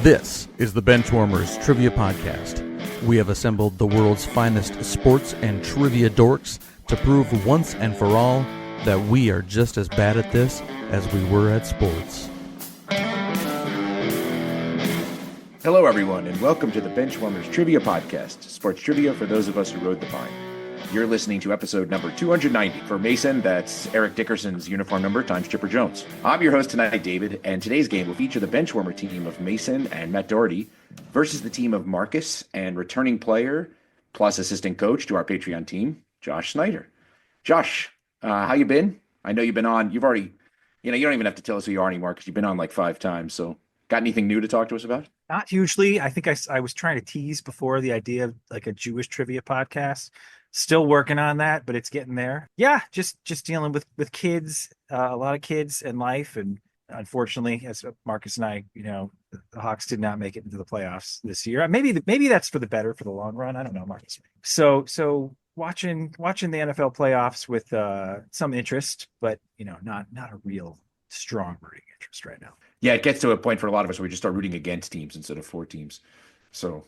This is the Benchwarmers Trivia Podcast. We have assembled the world's finest sports and trivia dorks to prove once and for all that we are just as bad at this as we were at sports. Hello, everyone, and welcome to the Benchwarmers Trivia Podcast, sports trivia for those of us who rode the pine. You're listening to episode number 290. For Mason, that's Eric Dickerson's uniform number times Chipper Jones. I'm your host tonight, David, and today's game will feature the Benchwarmer team of Mason and Matt Doherty versus the team of Marcus and returning player plus assistant coach to our Patreon team, Josh Snyder. Josh, how you been? I know you've been on. You've already, you don't even have to tell us who you are anymore because you've been on like 5 times. So got anything new to talk to us about? Not hugely. I think I was trying to tease before the idea of like a Jewish trivia podcast. Still working on that, but it's getting there. Yeah, just dealing with kids, a lot of kids and life. And unfortunately, as Marcus and I, the Hawks did not make it into the playoffs this year. Maybe that's for the better for the long run. I don't know, Marcus. So watching the NFL playoffs with some interest, but not a real strong rooting interest right now. Yeah, it gets to a point for a lot of us where we just start rooting against teams instead of for teams. So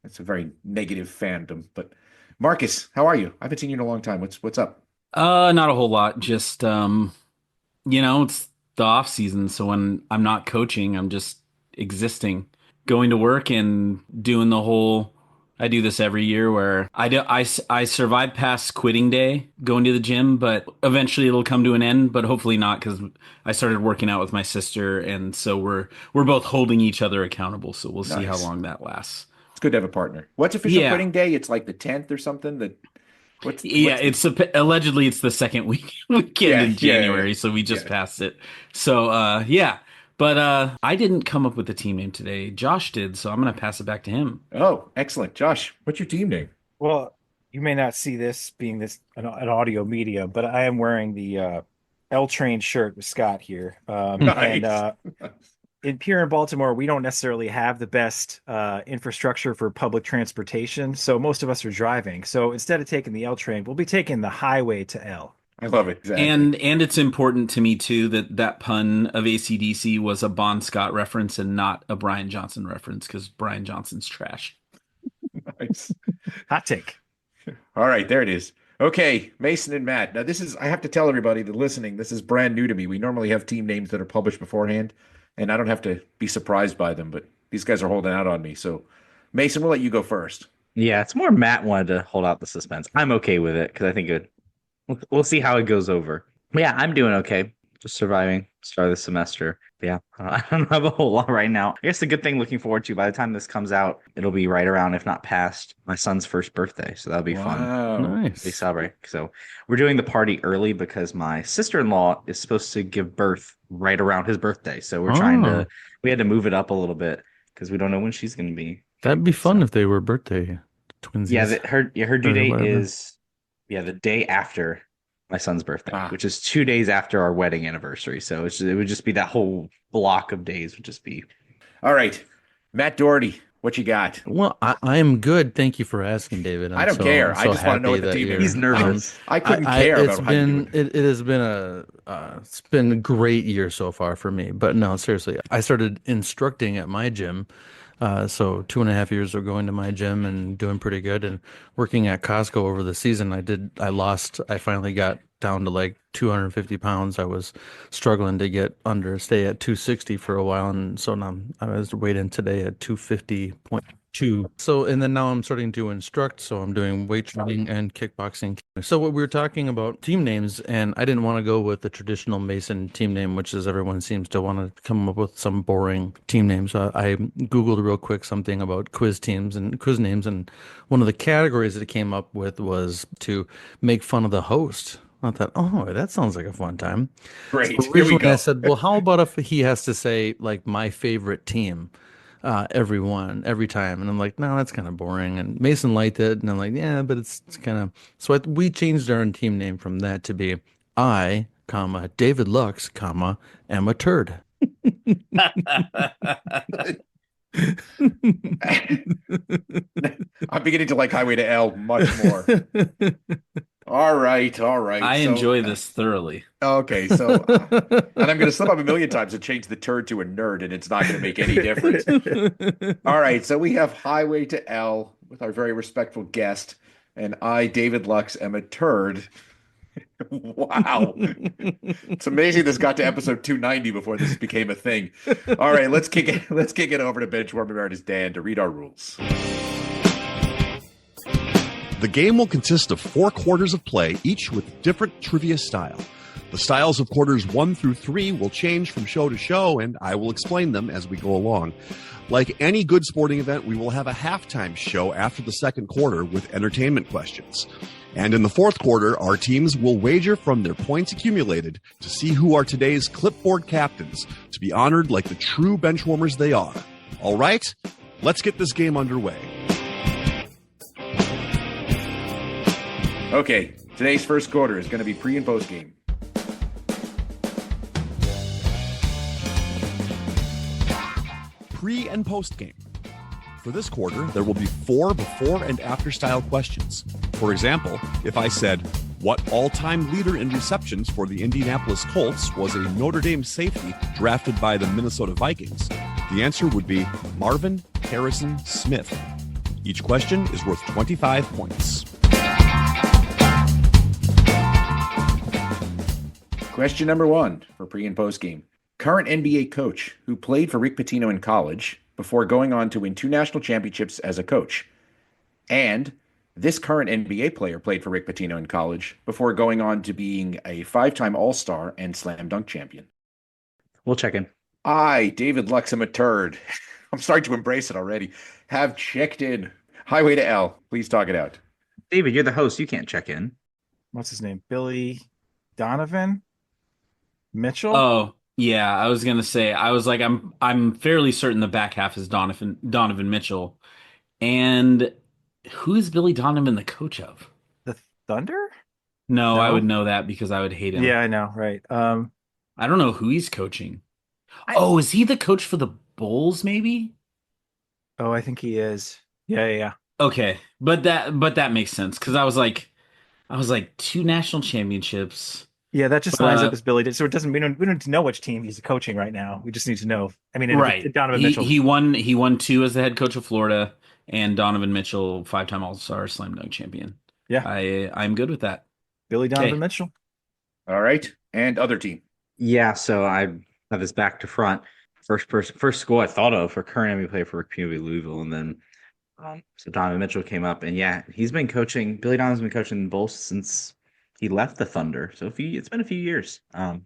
it's a very negative fandom. But Marcus, how are you? I haven't seen you in a long time. What's up? Not a whole lot. Just it's the off season, so when I'm not coaching, I'm just existing, going to work and doing the whole. I do this every year where I survive past quitting day, going to the gym, but eventually it'll come to an end, but hopefully not, because I started working out with my sister, and so we're both holding each other accountable. So we'll see how long that lasts. It's good to have a partner. What's official quitting day? It's like the 10th or something. Allegedly it's the second weekend in January, so we just passed it. So But I didn't come up with the team name today. Josh did, so I'm going to pass it back to him. Oh, excellent. Josh, what's your team name? Well, you may not see this being an audio media, but I am wearing the L Train shirt with Scott here. Nice. And here in Baltimore, we don't necessarily have the best infrastructure for public transportation, so most of us are driving. So instead of taking the L Train, we'll be taking the highway to L. I love it. Exactly. And it's important to me, too, that pun of AC/DC was a Bon Scott reference and not a Brian Johnson reference, because Brian Johnson's trash. Nice. Hot take. All right, there it is. Okay, Mason and Matt. Now, I have to tell everybody that listening, this is brand new to me. We normally have team names that are published beforehand, and I don't have to be surprised by them, but these guys are holding out on me. So, Mason, we'll let you go first. Yeah, it's more Matt wanted to hold out the suspense. I'm okay with it, because I think we'll see how it goes over. But yeah, I'm doing okay. Just surviving. Start of the semester. But yeah, I don't have a whole lot right now. I guess the good thing looking forward to, by the time this comes out, it'll be right around, if not past, my son's first birthday. So that'll be fun. Nice. They celebrate. So we're doing the party early because my sister-in-law is supposed to give birth right around his birthday. So we're we had to move it up a little bit because we don't know when she's going to be. That'd be fun if they were birthday twinsies. Yeah, her due date is the day after my son's birthday, which is 2 days after our wedding anniversary. So it would just be that whole block of days would just be. All right, Matt Doherty, what you got? Well, I am good. Thank you for asking, David. I don't care. I just want to know what the team is. He's nervous. I couldn't care about how you do it. It has been it's been a great year so far for me. But no, seriously, I started instructing at my gym. So 2.5 years of going to my gym and doing pretty good, and working at Costco over the season. I finally got down to like 250 pounds. I was struggling to stay at 260 for a while. And so now I was weighing today at 250.2. So, and then now I'm starting to instruct. So I'm doing weight training and kickboxing. So what we were talking about team names, and I didn't want to go with the traditional Mason team name, which is everyone seems to want to come up with some boring team names. I Googled real quick something about quiz names, and one of the categories that it came up with was to make fun of the host. I thought, that sounds like a fun time. Great. So originally I said, well, how about if he has to say like my favorite team every time? And I'm like, no, that's kind of boring. And Mason liked it, and I'm like, yeah, but it's kind of. So we changed our team name from that to be David Lux, Emma Turd. I'm beginning to like Highway to L much more. All right, all right. I So, enjoy this thoroughly. okay, so, and I'm going to slip up a million times and change the turd to a nerd, and it's not going to make any difference. All right, so we have Highway to L with our very respectful guest, and I, David Lux, am a turd. Wow. It's amazing this got to episode 290 before this became a thing. All right, let's kick it over to Benchwarmer Emeritus Dan to read our rules. The game will consist of 4 quarters of play, each with different trivia style. The styles of quarters 1 through 3 will change from show to show, and I will explain them as we go along. Like any good sporting event, we will have a halftime show after the second quarter with entertainment questions. And in the fourth quarter, our teams will wager from their points accumulated to see who are today's clipboard captains, to be honored like the true benchwarmers they are. All right, let's get this game underway. Okay, today's first quarter is going to be pre and post game. Pre and post game. For this quarter, there will be 4 before and after style questions. For example, if I said, what all-time leader in receptions for the Indianapolis Colts was a Notre Dame safety drafted by the Minnesota Vikings, the answer would be Marvin Harrison Smith. Each question is worth 25 points. Question number 1 for pre and post game. Current NBA coach who played for Rick Pitino in college before going on to win 2 national championships as a coach. And this current NBA player played for Rick Pitino in college before going on to being a 5-time All-Star and slam dunk champion. We'll check in. I, David Lux, am a turd. I'm starting to embrace it already. Have checked in. Highway to L. Please talk it out. David, you're the host. You can't check in. What's his name? Billy Donovan Mitchell. Oh, yeah, I was gonna say, I was like, I'm fairly certain the back half is Donovan Mitchell. And who is Billy Donovan the coach of? The Thunder. No, I No? would know that because I would hate him. Yeah, I know. Right. I don't know who he's coaching. I- Oh, is he the coach for the Bulls, maybe? Oh, I think he is. Yeah. Okay, but that makes sense because I was like 2 national championships. Yeah, that just But, lines up as Billy did. So it doesn't. We don't need to know which team he's coaching right now. We just need to know. I mean, Right. Donovan He Mitchell. he won 2 as the head coach of Florida, and Donovan Mitchell, 5-time All-Star slam dunk champion. Yeah. I'm good with that. Billy Donovan Okay. Mitchell. All right. And other team. Yeah, so I have this back to front. First school I thought of for current NBA player for Rick Pitino, Louisville, and then so Donovan Mitchell came up, and yeah, he's been coaching. Billy Donovan's been coaching the Bulls since he left the Thunder, so it's been a few years.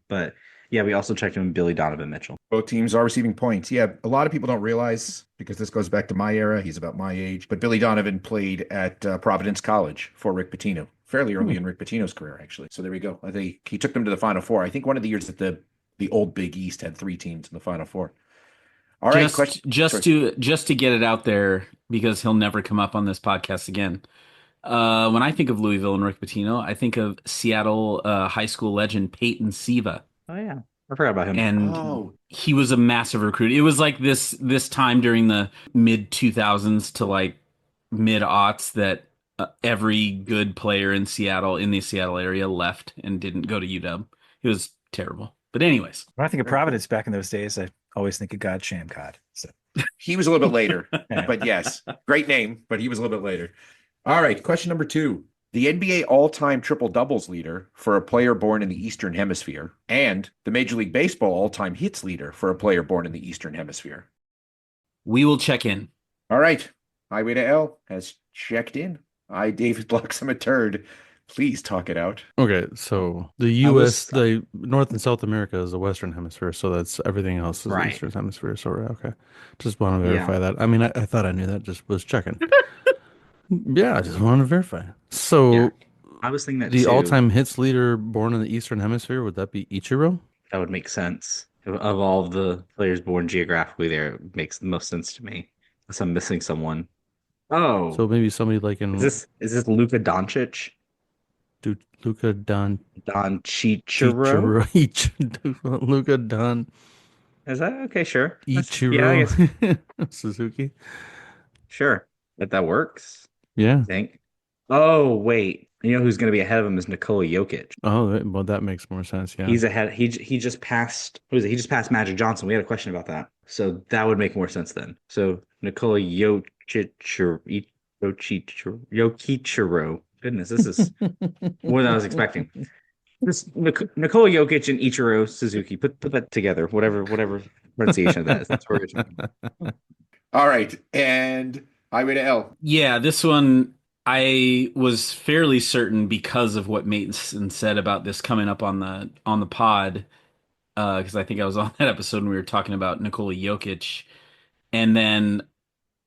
But yeah, we also checked in Billy Donovan Mitchell. Both teams are receiving points. Yeah, a lot of people don't realize because this goes back to my era. He's about my age. But Billy Donovan played at Providence College for Rick Pitino, fairly early in Rick Pitino's career, actually. So there we go. I think he took them to the Final Four. I think one of the years that the old Big East had 3 teams in the Final Four. All right, just to get it out there because he'll never come up on this podcast again. When I think of Louisville and Rick Pitino, I think of Seattle high school legend Peyton Siva. Oh yeah, I forgot about him. And he was a massive recruit. It was like this time during the mid 2000s to like mid aughts that every good player in the Seattle area left and didn't go to UW. It was terrible. But anyways, When I think of Providence back in those days, I always think of God Shamcod. So he was a little bit later. But yes, great name, but he was a little bit later. All right, question number 2. The NBA all-time triple-doubles leader for a player born in the Eastern Hemisphere, and the Major League Baseball all-time hits leader for a player born in the Eastern Hemisphere. we will check in. All right, Highway to L has checked in. I, David Lux, am a turd. Please talk it out. Okay, so the U.S., the North and South America is the Western Hemisphere, so that's everything else is the Right. Eastern Hemisphere. So okay, just want to verify that. I mean, I thought I knew that, just was checking. Yeah, I just wanted to verify. So Yeah, I was thinking that the too. all-time hits leader born in the Eastern Hemisphere, would that be Ichiro? That would make sense. Of all of the players born geographically there, it makes the most sense to me. Unless I'm missing someone. Oh, So maybe somebody like in is this Luka Doncic? Luka Don Doncic? Luka Don Is that okay? Sure. Yeah, I Ichiro guess Suzuki. sure. That works. Yeah. I think. Oh wait, You know who's going to be ahead of him is Nikola Jokic. Oh, well, that makes more sense. Yeah. He's ahead. He just passed. Who is it? He just passed Magic Johnson. We had a question about that, so that would make more sense then. So Nikola Jokichiro. Goodness, this is more than I was expecting. This Nikola Jokic and Ichiro Suzuki. Put that together. Whatever pronunciation of that is. That's where we're talking about. All right. And highway to L. Yeah, this one I was fairly certain because of what Mason said about this coming up on the pod. Because I think I was on that episode when we were talking about Nikola Jokic, and then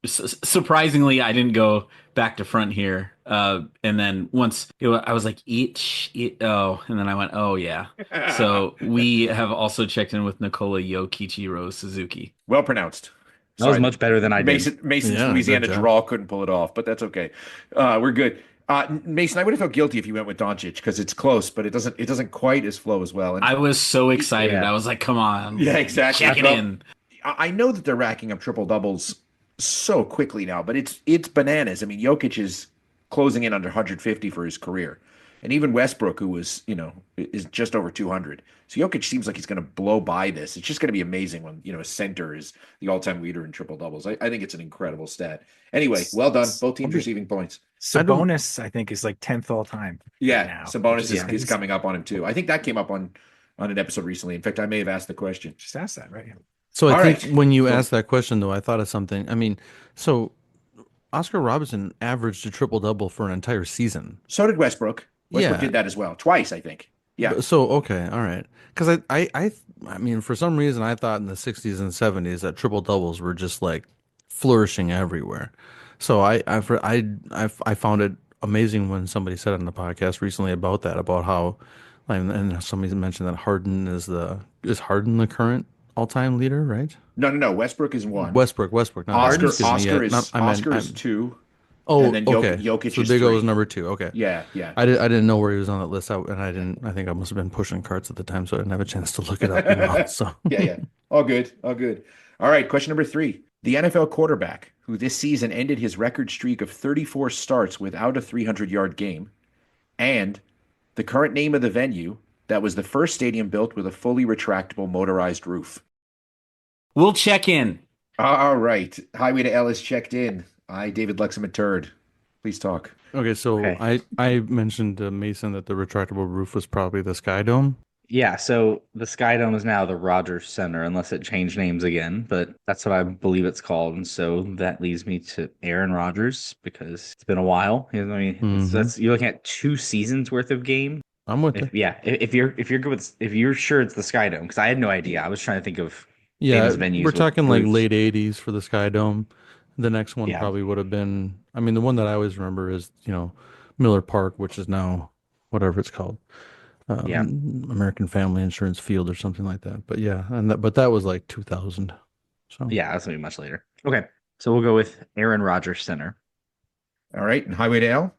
surprisingly, I didn't go back to front here. And then once I was like, oh, and then I went, oh yeah. So we have also checked in with Nikola Yokichiro Suzuki. Well pronounced. That was Sorry. much better than I did. Mason's Yeah, Louisiana good job. draw couldn't pull it off, but that's okay. We're good. Mason, I would have felt guilty if you went with Doncic because it's close, but it doesn't quite as flow as well. And I was so excited. Yeah. I was like, come on. yeah, exactly. Check it Well, in. I know that they're racking up triple doubles so quickly now, but it's bananas. I mean, Jokic is closing in under 150 for his career, and even Westbrook, who was is just over 200. So Jokic seems like he's going to blow by this. It's just going to be amazing when a center is the all-time leader in triple doubles. I think it's an incredible stat. Anyway, well done. Both teams receiving points. Sabonis, I think, is like 10th all time. Yeah, now, Sabonis which is coming up on him too. I think that came up on an episode recently. In fact, I may have asked the question. Just ask that, right? So I All think right. when you So- asked that question, though, I thought of something. I mean, so Oscar Robertson averaged a triple double for an entire season. So did Westbrook. Westbrook Yeah. did that as well, twice, I think. Yeah. So okay, all right. Because I mean, for some reason, I thought in the '60s and '70s that triple doubles were just like flourishing everywhere. So I found it amazing when somebody said on the podcast recently about that, about how, and somebody mentioned that Harden the current all-time leader, right? No. Westbrook is one. Westbrook, not Harden, excuse me, Oscar yeah, is I meant- Oscar is two. Oh, and then okay. Jokic So is Big O three. was number 2. Okay. Yeah. I didn't know where he was on that list, and I didn't. I think I must have been pushing carts at the time, so I didn't have a chance to look it up. So Yeah. All good. All right. Question number 3. The NFL quarterback who this season ended his record streak of 34 starts without a 300-yard game, and the current name of the venue that was the first stadium built with a fully retractable motorized roof. We'll check in. All right. Highway to Ellis checked in. I, David Lexman Turd. Please talk. okay, so Okay. I mentioned to Mason that the retractable roof was probably the Sky Dome. Yeah, so the Sky Dome is now the Rogers Center, unless it changed names again, but that's what I believe it's called. And so that leads me to Aaron Rodgers because it's been a while. I mean, that's you're looking at 2 seasons worth of game. I'm with it. If you're good with, if you're sure it's the Sky Dome, because I had no idea. I was trying to think of Yeah, famous venues we're with talking like roofs. late '80s for the Sky Dome. The next one Yeah. probably would have been. I mean, the one that I always remember is Miller Park, which is now whatever it's called. Yeah. American Family Insurance Field or something like that. But yeah, but that was like 2000. So Yeah, that's gonna be much later. Okay, so we'll go with Aaron Rodgers Center. All right. And Highway to L.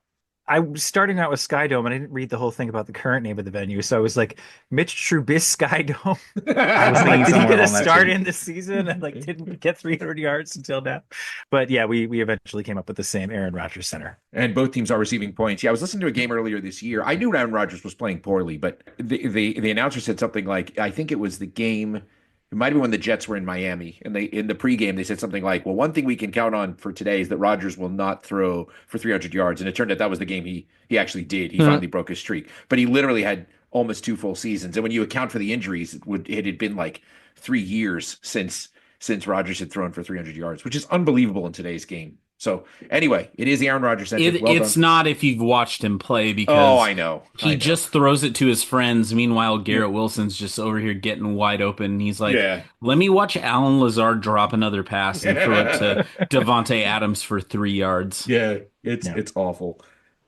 I was starting out with Sky Dome, and I didn't read the whole thing about the current name of the venue. So I was like, Mitch Trubisky Dome. I was I'm thinking like, did he somewhere get a along that start too. in this season and like didn't get 300 yards until now? But yeah, we eventually came up with the same Aaron Rodgers Center. And both teams are receiving points. Yeah, I was listening to a game earlier this year. I knew Aaron Rodgers was playing poorly, but the announcer said something like, I think it was the game. It might have been when the Jets were in Miami, and in the pregame they said something like, "Well, one thing we can count on for today is that Rodgers will not throw for 300 yards." And it turned out that was the game he actually did. He finally broke his streak, but he literally had almost 2 full seasons. And when you account for the injuries, it had been like 3 years since Rodgers had thrown for 300 yards, which is unbelievable in today's game. So anyway, it is the Aaron Rodgers Center. It's done. not if you've watched him play because Oh, I know. he just throws it to his friends. Meanwhile, Garrett Wilson's just over here getting wide open. He's like, Yeah. let me watch Alan Lazard drop another pass and throw it to Devontae Adams for 3 yards. Yeah, it's awful.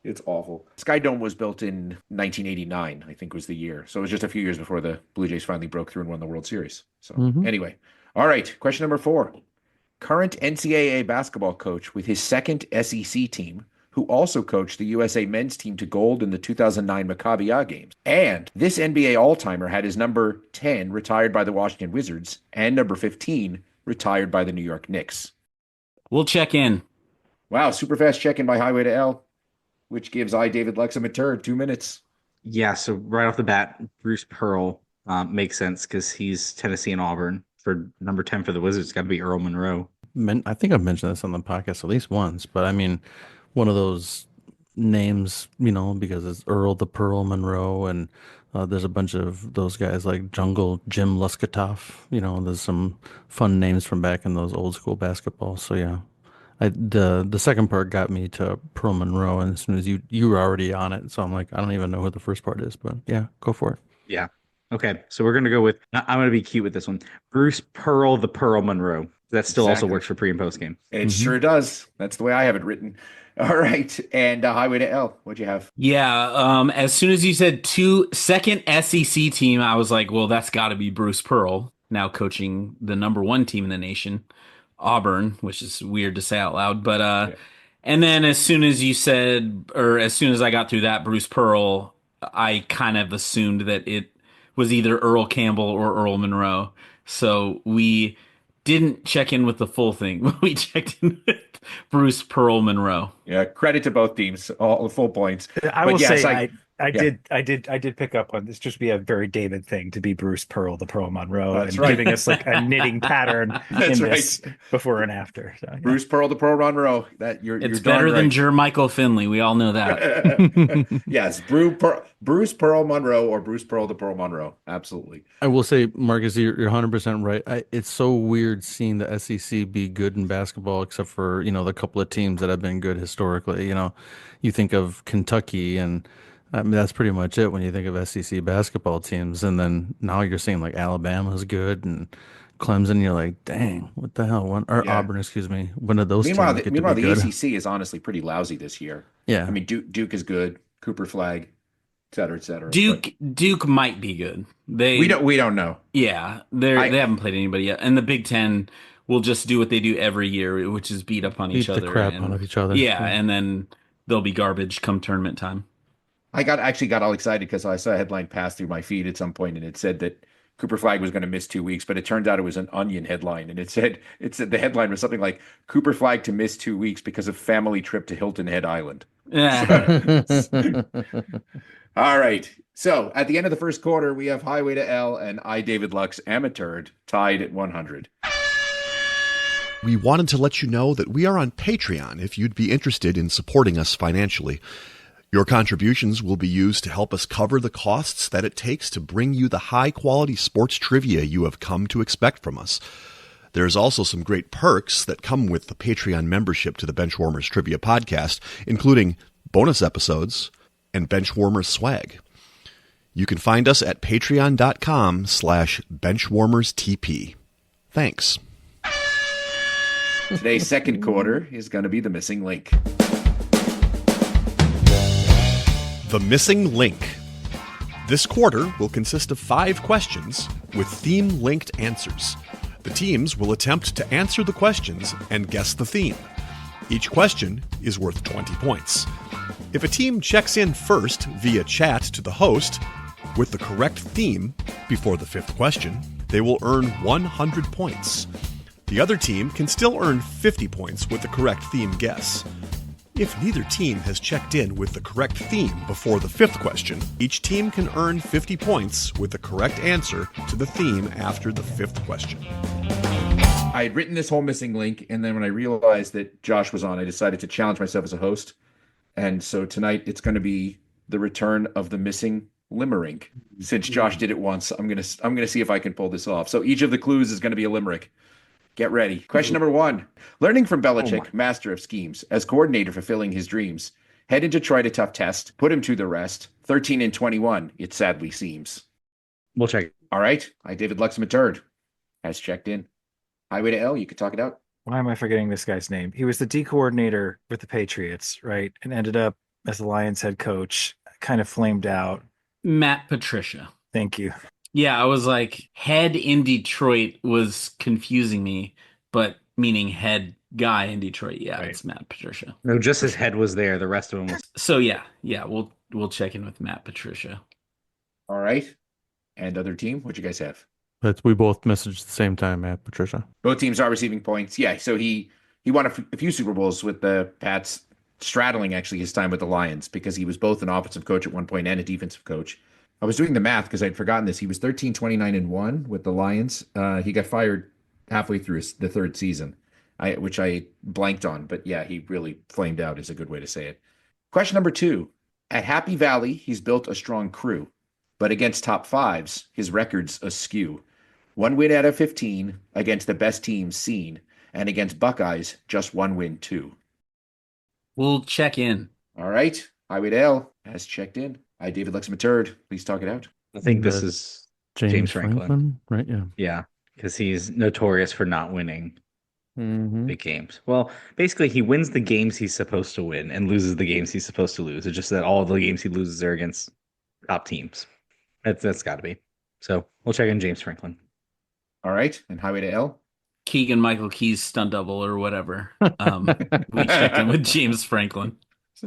It's awful. Sky Dome was built in 1989, I think was the year. So it was just a few years before the Blue Jays finally broke through and won the World Series. So anyway, all right. Question number 4. Current NCAA basketball coach with his second SEC team, who also coached the USA men's team to gold in the 2009 Maccabi games. And this NBA all-timer had his number 10 retired by the Washington Wizards and number 15 retired by the New York Knicks. We'll check in. Wow, super fast check-in by Highway to L. which gives David Lexham a turn. 2 minutes. Yeah, so right off the bat, Bruce Pearl makes sense because he's Tennessee and Auburn. For number 10 for the Wizards, it's got to be Earl Monroe. I think I've mentioned this on the podcast at least once, but I mean, one of those names, because it's Earl the Pearl Monroe, and there's a bunch of those guys like Jungle Jim Luskatoff. There's some fun names from back in those old school basketball. So yeah, the second part got me to Pearl Monroe, and as soon as you were already on it, so I'm like, I don't even know who the first part is, but yeah, go for it. Yeah. Okay, so we're gonna go with. I'm gonna be cute with this one. Bruce Pearl, the Pearl Monroe. That still also Exactly. works for pre and post game. It sure does. That's the way I have it written. All right. And Highway to L, what'd you have? Yeah, as soon as you said second SEC team, I was like, well, that's got to be Bruce Pearl, now coaching the number 1 team in the nation, Auburn, which is weird to say out loud. But Yeah. and then as soon as you said, or as soon as I got through that, Bruce Pearl, I kind of assumed that it was either Earl Campbell or Earl Monroe. So we didn't check in with the full thing, but we checked in with Bruce Pearl Monroe. Yeah, credit to both teams, all full points. I But will yes, say I yeah. did pick up on this. Just be a very David thing to be Bruce Pearl, the Pearl Monroe, That's and right. giving us like a knitting pattern That's in this before and after. So, yeah. Bruce Pearl, the Pearl Monroe. You're It's darn better than right. Jermichael Finley. We all know that. Yes, Bruce Pearl Monroe or Bruce Pearl the Pearl Monroe. Absolutely. I will say, Marcus, you're 100% right. It's so weird seeing the SEC be good in basketball, except for, the couple of teams that have been good historically. You think of Kentucky, and I mean, that's pretty much it when you think of SEC basketball teams. And then now you're seeing like Alabama's good and Clemson. You're like, dang, what the hell? Or Yeah. Auburn, excuse me. When did those Meanwhile, teams get meanwhile, to be the good? ACC is honestly pretty lousy this year. Yeah. I mean, Duke is good, Cooper Flag, et cetera, et cetera. Duke might be good. We don't know. Yeah, they haven't played anybody yet, and the Big Ten will just do what they do every year, which is beat up on each Beat other. the crap out of each other. Yeah, and then they'll be garbage come tournament time. I actually got all excited because I saw a headline pass through my feed at some point, and it said that Cooper Flag was going to miss 2 weeks, but it turned out it was an Onion headline, and it said the headline was something like Cooper Flag to miss 2 weeks because of family trip to Hilton Head Island. All right. So at the end of the first quarter, we have Highway to L and David Lux Amateured tied at 100. We wanted to let you know that we are on Patreon if you'd be interested in supporting us financially. Your contributions will be used to help us cover the costs that it takes to bring you the high-quality sports trivia you have come to expect from us. There's also some great perks that come with the Patreon membership to the Benchwarmers Trivia Podcast, including bonus episodes and Benchwarmers swag. You can find us at patreon.com/benchwarmerstp. Thanks. Today's second quarter is going to be the missing link. The Missing Link. This quarter will consist of 5 questions with theme-linked answers. The teams will attempt to answer the questions and guess the theme. Each question is worth 20 points. If a team checks in first via chat to the host with the correct theme before the 5th question, they will earn 100 points. The other team can still earn 50 points with the correct theme guess. If neither team has checked in with the correct theme before the 5th question, each team can earn 50 points with the correct answer to the theme after the 5th question. I had written this whole missing link, and then when I realized that Josh was on, I decided to challenge myself as a host. And so tonight it's going to be the return of the missing limerick. Since Josh did it once, I'm gonna see if I can pull this off. So each of the clues is going to be a limerick. Get ready. Question number 1. Learning from Belichick, master of schemes, as coordinator fulfilling his dreams. Head in Detroit, a tough test. Put him to the rest. 13 and 21, it sadly seems. We'll check. All right. David Lux Amateured has checked in. Highway to L, you can talk it out. Why am I forgetting this guy's name? He was the D coordinator with the Patriots, right? And ended up as the Lions head coach, kind of flamed out. Matt Patricia. Thank you. Yeah, I was like, head in Detroit was confusing me, but meaning head guy in Detroit. Yeah, Right. It's Matt Patricia. No, just his head was there. The rest of him was. So yeah, we'll check in with Matt Patricia. All right. And other team, what you guys have? We both messaged at the same time, Matt Patricia. Both teams are receiving points. Yeah, so he won a few Super Bowls with the Pats. straddling actually his time with the Lions because he was both an offensive coach at one point and a defensive coach. I was doing the math because I'd forgotten this. He was 13, 29, and 1 with the Lions. He got fired halfway through the third season, which I blanked on. But yeah, he really flamed out is a good way to say it. Question number 2. At Happy Valley, he's built a strong crew, but against top fives, his record's askew. 1 win out of 15 against the best teams seen, and against Buckeyes, just 1 win too. We'll check in. All right. Highway to Hell has checked in. Hi, David Luxmaturd. Please talk it out. I think this The is James Franklin. Franklin, right? Yeah. Yeah, because he's notorious for not winning Mm-hmm. big games. Well, basically, he wins the games he's supposed to win and loses the games he's supposed to lose. It's just that all the games he loses are against top teams. That's got to be. So we'll check in James Franklin. All right. And Highway to Hell? Keegan Michael Key's stunt double or whatever. We checked in with James Franklin.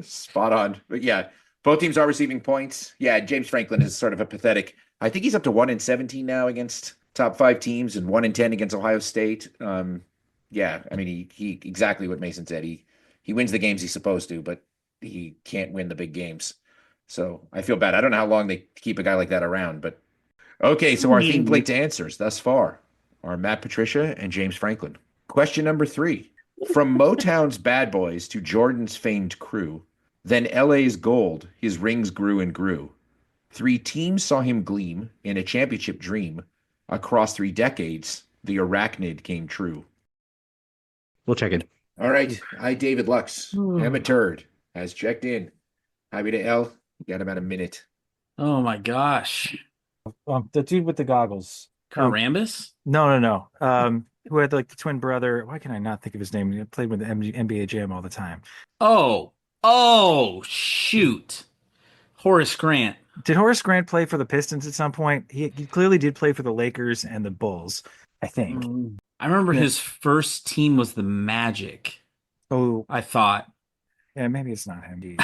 Spot on. But yeah, both teams are receiving points. Yeah, James Franklin is sort of a pathetic. I think he's up to 1-17 now against top 5 teams and 1-10 against Ohio State. Yeah, I mean he exactly what Mason said. He wins the games he's supposed to, but he can't win the big games. So I feel bad. I don't know how long they keep a guy like that around, but okay. So our theme plate to answers thus far are Matt Patricia and James Franklin. Question number 3. From Motown's Bad Boys to Jordan's famed crew, then LA's gold, his rings grew and grew. 3 teams saw him gleam in a championship dream. Across 3 decades, the arachnid came true. We'll check in. All right. Hi, David Lux. Emma Turd has checked in. Happy to L. Got about a minute. Oh my gosh. The dude with the goggles. Karambis? No. Who had like the twin brother? Why can I not think of his name? He played with the NBA Jam all the time. Oh, shoot. Horace Grant. Did Horace Grant play for the Pistons at some point? He clearly did play for the Lakers and the Bulls, I think. I remember his first team was the Magic. Oh, I thought. yeah, maybe it's not him.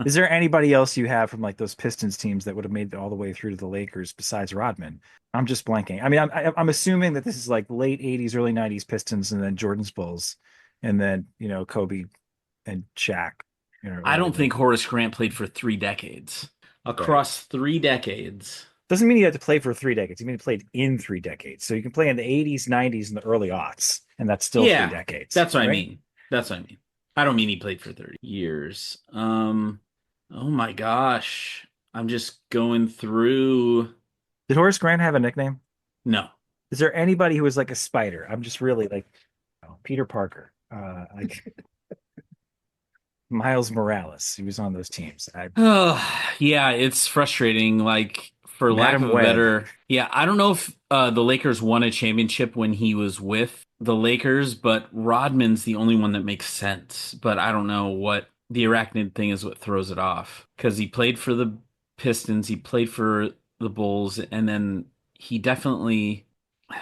Is there anybody else you have from like those Pistons teams that would have made it all the way through to the Lakers besides Rodman? I'm just blanking. I mean, I'm assuming that this is like late '80s, early '90s Pistons, and then Jordan's Bulls, and then Kobe and Shaq. I don't think Horace Grant played for 3 decades. Across 3 decades. Doesn't mean you have to play for 3 decades. You mean he played in 3 decades. So you can play in the '80s, '90s, and the early aughts, and that's still 3 decades. That's what I mean. I don't mean he played for 30 years. Oh my gosh. I'm just going through. Did Horace Grant have a nickname? No. Is there anybody who was like a spider? I'm just really like Peter Parker. Like Miles Morales. He was on those teams. Yeah, it's frustrating. Like, for lack of a better. Yeah, I don't know if the Lakers won a championship when he was with the Lakers, but Rodman's the only one that makes sense. But I don't know what the arachnid thing is what throws it off. Because he played for the Pistons, he played for the Bulls, and then he definitely.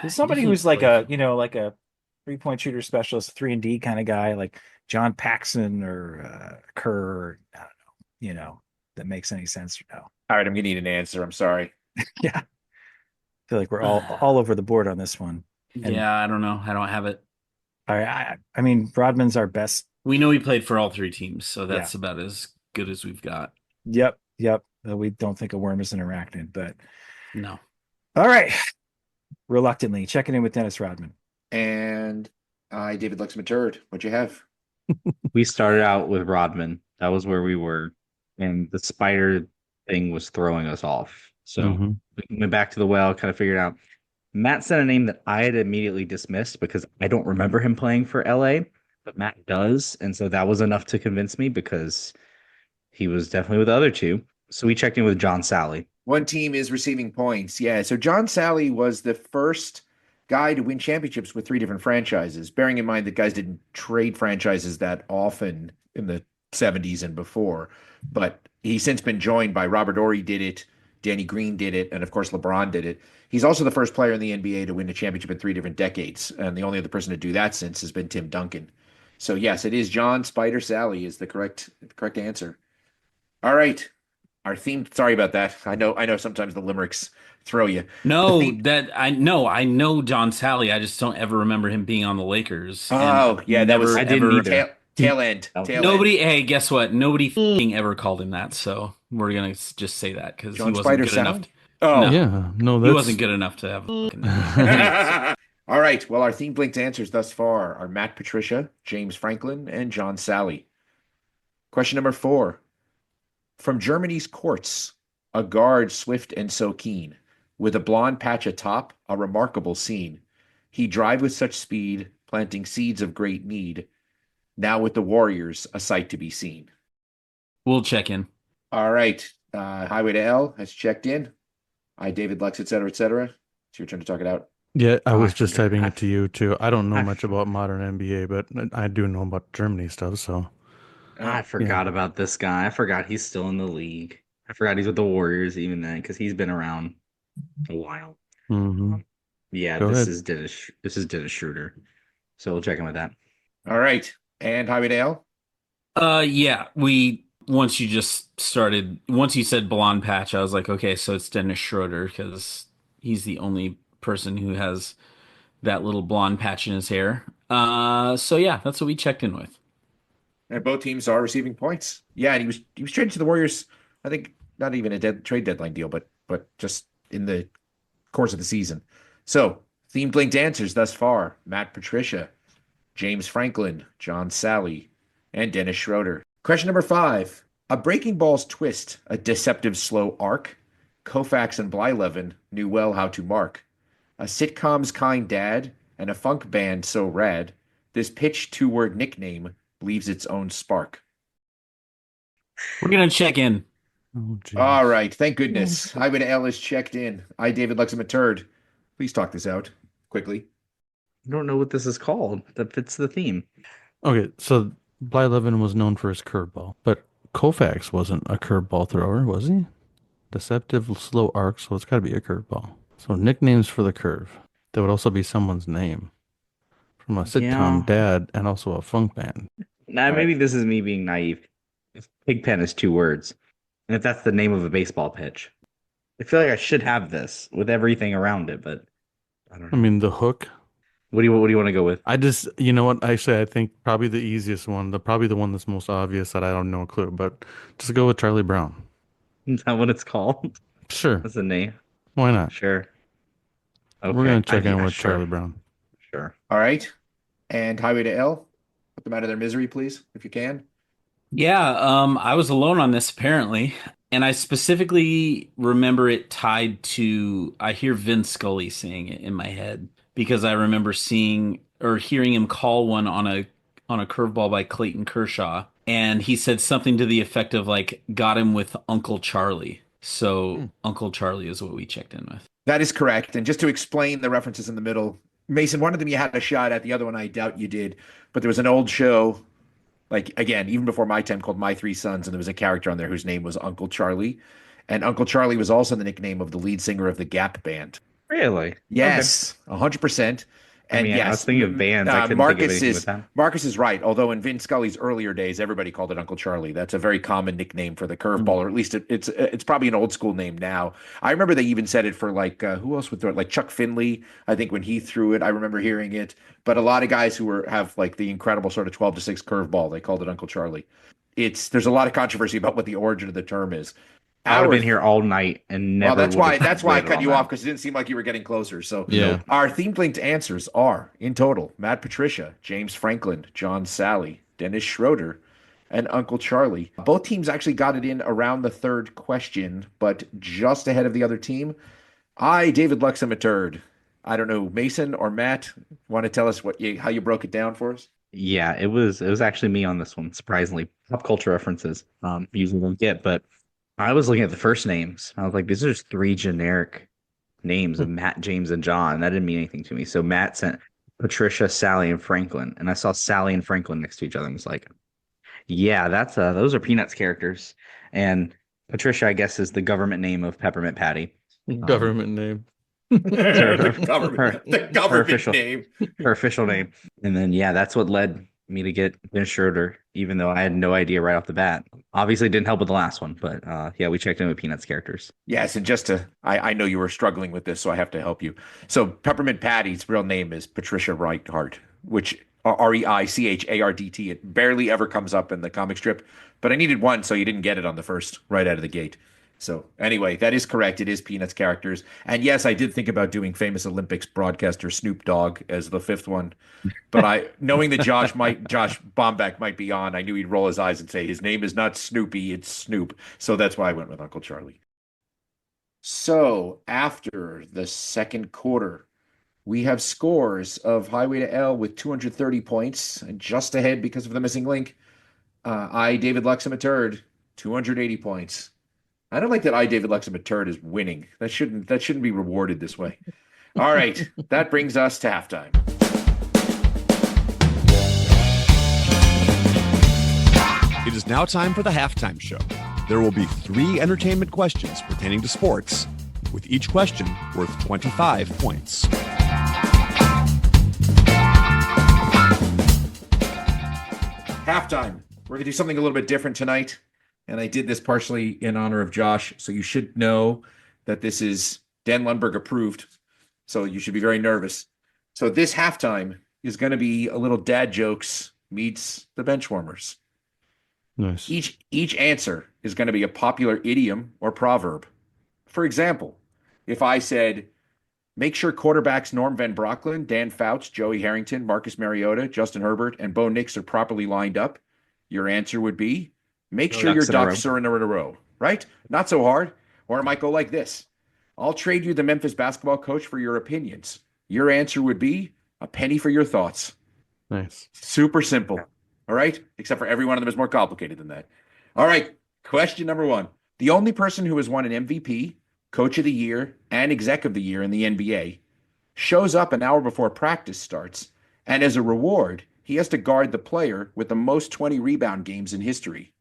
There's somebody who's like a 3-point shooter specialist, 3-and-D kind of guy, like John Paxson or Kerr. I don't know, that makes any sense or no. All right, I'm gonna need an answer. I'm sorry. Yeah, I feel like we're all over the board on this one. And yeah, I don't know. I don't have it. All right, I mean, Rodman's our best. We know he played for all 3 teams, so that's about as good as we've got. Yep. We don't think a worm is an arachnid, but no. All right. Reluctantly checking in with Dennis Rodman. And I, David Luxmaturd. What'd you have? We started out with Rodman. That was where we were, and the spider thing was throwing us off. So we went back to the well, kind of figured out. Matt said a name that I had immediately dismissed because I don't remember him playing for LA, but Matt does. And so that was enough to convince me because he was definitely with the other 2. So we checked in with John Sally. One team is receiving points. Yeah. So John Sally was the first guy to win championships with 3 different franchises, bearing in mind that guys didn't trade franchises that often in the 70s and before. But he's since been joined by Robert Horry did it, Danny Green did it, and of course LeBron did it. He's also the first player in the NBA to win a championship in 3 different decades, and the only other person to do that since has been Tim Duncan. So yes, it is John Spider Sally is the correct answer. All right, our theme. Sorry about that. I know. Sometimes the limericks throw you. No, I know John Sally. I just don't ever remember him being on the Lakers. Oh, yeah, that was I didn't either. Tail end. No. Tail Nobody, end. hey, guess what? Nobody f***ing ever called him that, so we're gonna just say that because he John wasn't Spider good enough. Sound? Oh. No, Yeah, no, he wasn't that's good enough to have a fucking nickname. All right. Well, our themed linked answers thus far are Matt Patricia, James Franklin, and John Sally. Question number 4. From Germany's courts, a guard swift and so keen, with a blonde patch atop, a remarkable scene. He drive with such speed, planting seeds of great need. Now with the Warriors, a sight to be seen. We'll check in. All right. Highway to L has checked in. I, David Lux, et cetera, et cetera. It's your turn to talk it out. yeah. I Oh, I was just forgot. typing it to you too. I don't know I much about modern NBA, but I do know about Germany stuff. So I yeah. forgot about this guy. I forgot he's still in the league. I forgot he's with the Warriors even then because he's been around a while. hmm Yeah, Go this ahead. is Dennis. This is Dennis Schroeder. So we'll check in with that. All right. And Highway to L? Yeah, once you said blonde patch, I was like, okay, so it's Dennis Schroeder because he's the only person who has that little blonde patch in his hair. So yeah, that's what we checked in with. And both teams are receiving points. Yeah, and he was traded to the Warriors. I think not even a trade deadline deal, but just in the course of the season. So themed linked answers thus far: Matt Patricia, James Franklin, John Sally, and Dennis Schroeder. Question number 5: a breaking ball's twist, a deceptive slow arc. Koufax and Blyleven knew well how to mark. A sitcom's kind dad and a funk band so rad. This pitch two-word nickname leaves its own spark. We're gonna check in. Oh, geez. All right, thank goodness. Highway to L is checked in. I, David Luxem, a turd. Please talk this out quickly. I don't know what this is called that fits the theme. Okay, so Blyleven was known for his curveball, but Koufax wasn't a curveball thrower, was he? Deceptive slow arc, so it's got to be a curveball. So nicknames for the curve. That would also be someone's name from a sitcom Yeah. dad and also a funk band. Now, All right. maybe this is me being naive. If Pigpen is 2 words, and if that's the name of a baseball pitch, I feel like I should have this with everything around it, but I don't I know. mean, the hook. What do you want to go with? I just, you know what? Actually, I think probably the easiest one, probably the one that's most obvious that I don't know a clue, but just go with Charlie Brown. Is that what it's called? Sure, That's the name. why not? Sure. We're Okay. gonna check in Yeah, with sure. Charlie Brown. Sure. All right. And Highway to L. Put them out of their misery, please, if you can. Yeah, I was alone on this apparently, and I specifically remember it tied to I hear Vince Scully saying it in my head because I remember seeing or hearing him call one on a curveball by Clayton Kershaw, and he said something to the effect of like got him with Uncle Charlie. So Uncle Charlie is what we checked in with. That is correct. And just to explain the references in the middle, Mason, one of them you had a shot at, the other one I doubt you did. But there was an old show, like again, even before my time, called My Three Sons, and there was a character on there whose name was Uncle Charlie. And Uncle Charlie was also the nickname of the lead singer of the Gap Band. Really? Okay. Yes, 100%. I And mean, I was yes, thinking of bands. I couldn't think of anything with that. Marcus is right. Although in Vin Scully's earlier days, everybody called it Uncle Charlie. That's a very common nickname for the curveball, or at least it's probably an old school name now. I remember they even said it for like who else would throw it? Like Chuck Finley, I think when he threw it, I remember hearing it. But a lot of guys who have like the incredible sort of 12-6 curveball, they called it Uncle Charlie. There's a lot of controversy about what the origin of the term is. I would have Our been here all night and Well, never. that's why I landed cut on you that. off, because it didn't seem like you were getting closer. So Yeah. our themed linked answers are in total Matt Patricia, James Franklin, John Sally, Dennis Schroeder, and Uncle Charlie. Both teams actually got it in around the third question, but just ahead of the other team. I, David Lux, am a turd. I don't know, Mason or Matt, want to tell us how you broke it down for us? Yeah, it was actually me on this one. Surprisingly, pop culture references usually don't get, but I was looking at the first names. I was like, these are just 3 generic names of Matt, James, and John. That didn't mean anything to me. So Matt sent Patricia, Sally, and Franklin, and I saw Sally and Franklin next to each other. And was like, yeah, that's those are Peanuts characters. And Patricia, I guess, is the government name of Peppermint Patty. Government name. The her government official name. her official name. And then yeah, that's what led me to get Ben Schroeder, even though I had no idea right off the bat. Obviously didn't help with the last one, but yeah, we checked in with Peanuts characters. Yes, and I know you were struggling with this, so I have to help you. So Peppermint Patty's real name is Patricia Reinhardt, which Reichardt. It barely ever comes up in the comic strip, but I needed one, so you didn't get it on the first right out of the gate. So anyway, that is correct. It is Peanuts characters. And yes, I did think about doing famous Olympics broadcaster Snoop Dogg as the fifth one. But knowing that Josh Bombeck might be on, I knew he'd roll his eyes and say his name is not Snoopy, it's Snoop. So that's why I went with Uncle Charlie. So after the second quarter, we have scores of Highway to L with 230 points, and just ahead because of the missing link. David Luxem a turd, 280 points. I don't like that David Luxem a turd is winning. That shouldn't be rewarded this way. All right, that brings us to halftime. It is now time for the halftime show. There will be 3 entertainment questions pertaining to sports, with each question worth 25 points. Halftime. We're going to do something a little bit different tonight. And I did this partially in honor of Josh. So you should know that this is Dan Lundberg approved. So you should be very nervous. So this halftime is going to be a little dad jokes meets the benchwarmers. Nice. Each answer is going to be a popular idiom or proverb. For example, if I said, make sure quarterbacks Norm Van Brocklin, Dan Fouts, Joey Harrington, Marcus Mariota, Justin Herbert, and Bo Nix are properly lined up, your answer would be, make sure your ducks are in a row, right? Not so hard. Or it might go like this. I'll trade you the Memphis basketball coach for your opinions. Your answer would be a penny for your thoughts. Nice. Super simple. All right? Except for every one of them is more complicated than that. All right. Question number 1. The only person who has won an MVP, Coach of the Year, and Exec of the Year in the NBA shows up an hour before practice starts, and as a reward, he has to guard the player with the most 20 rebound games in history.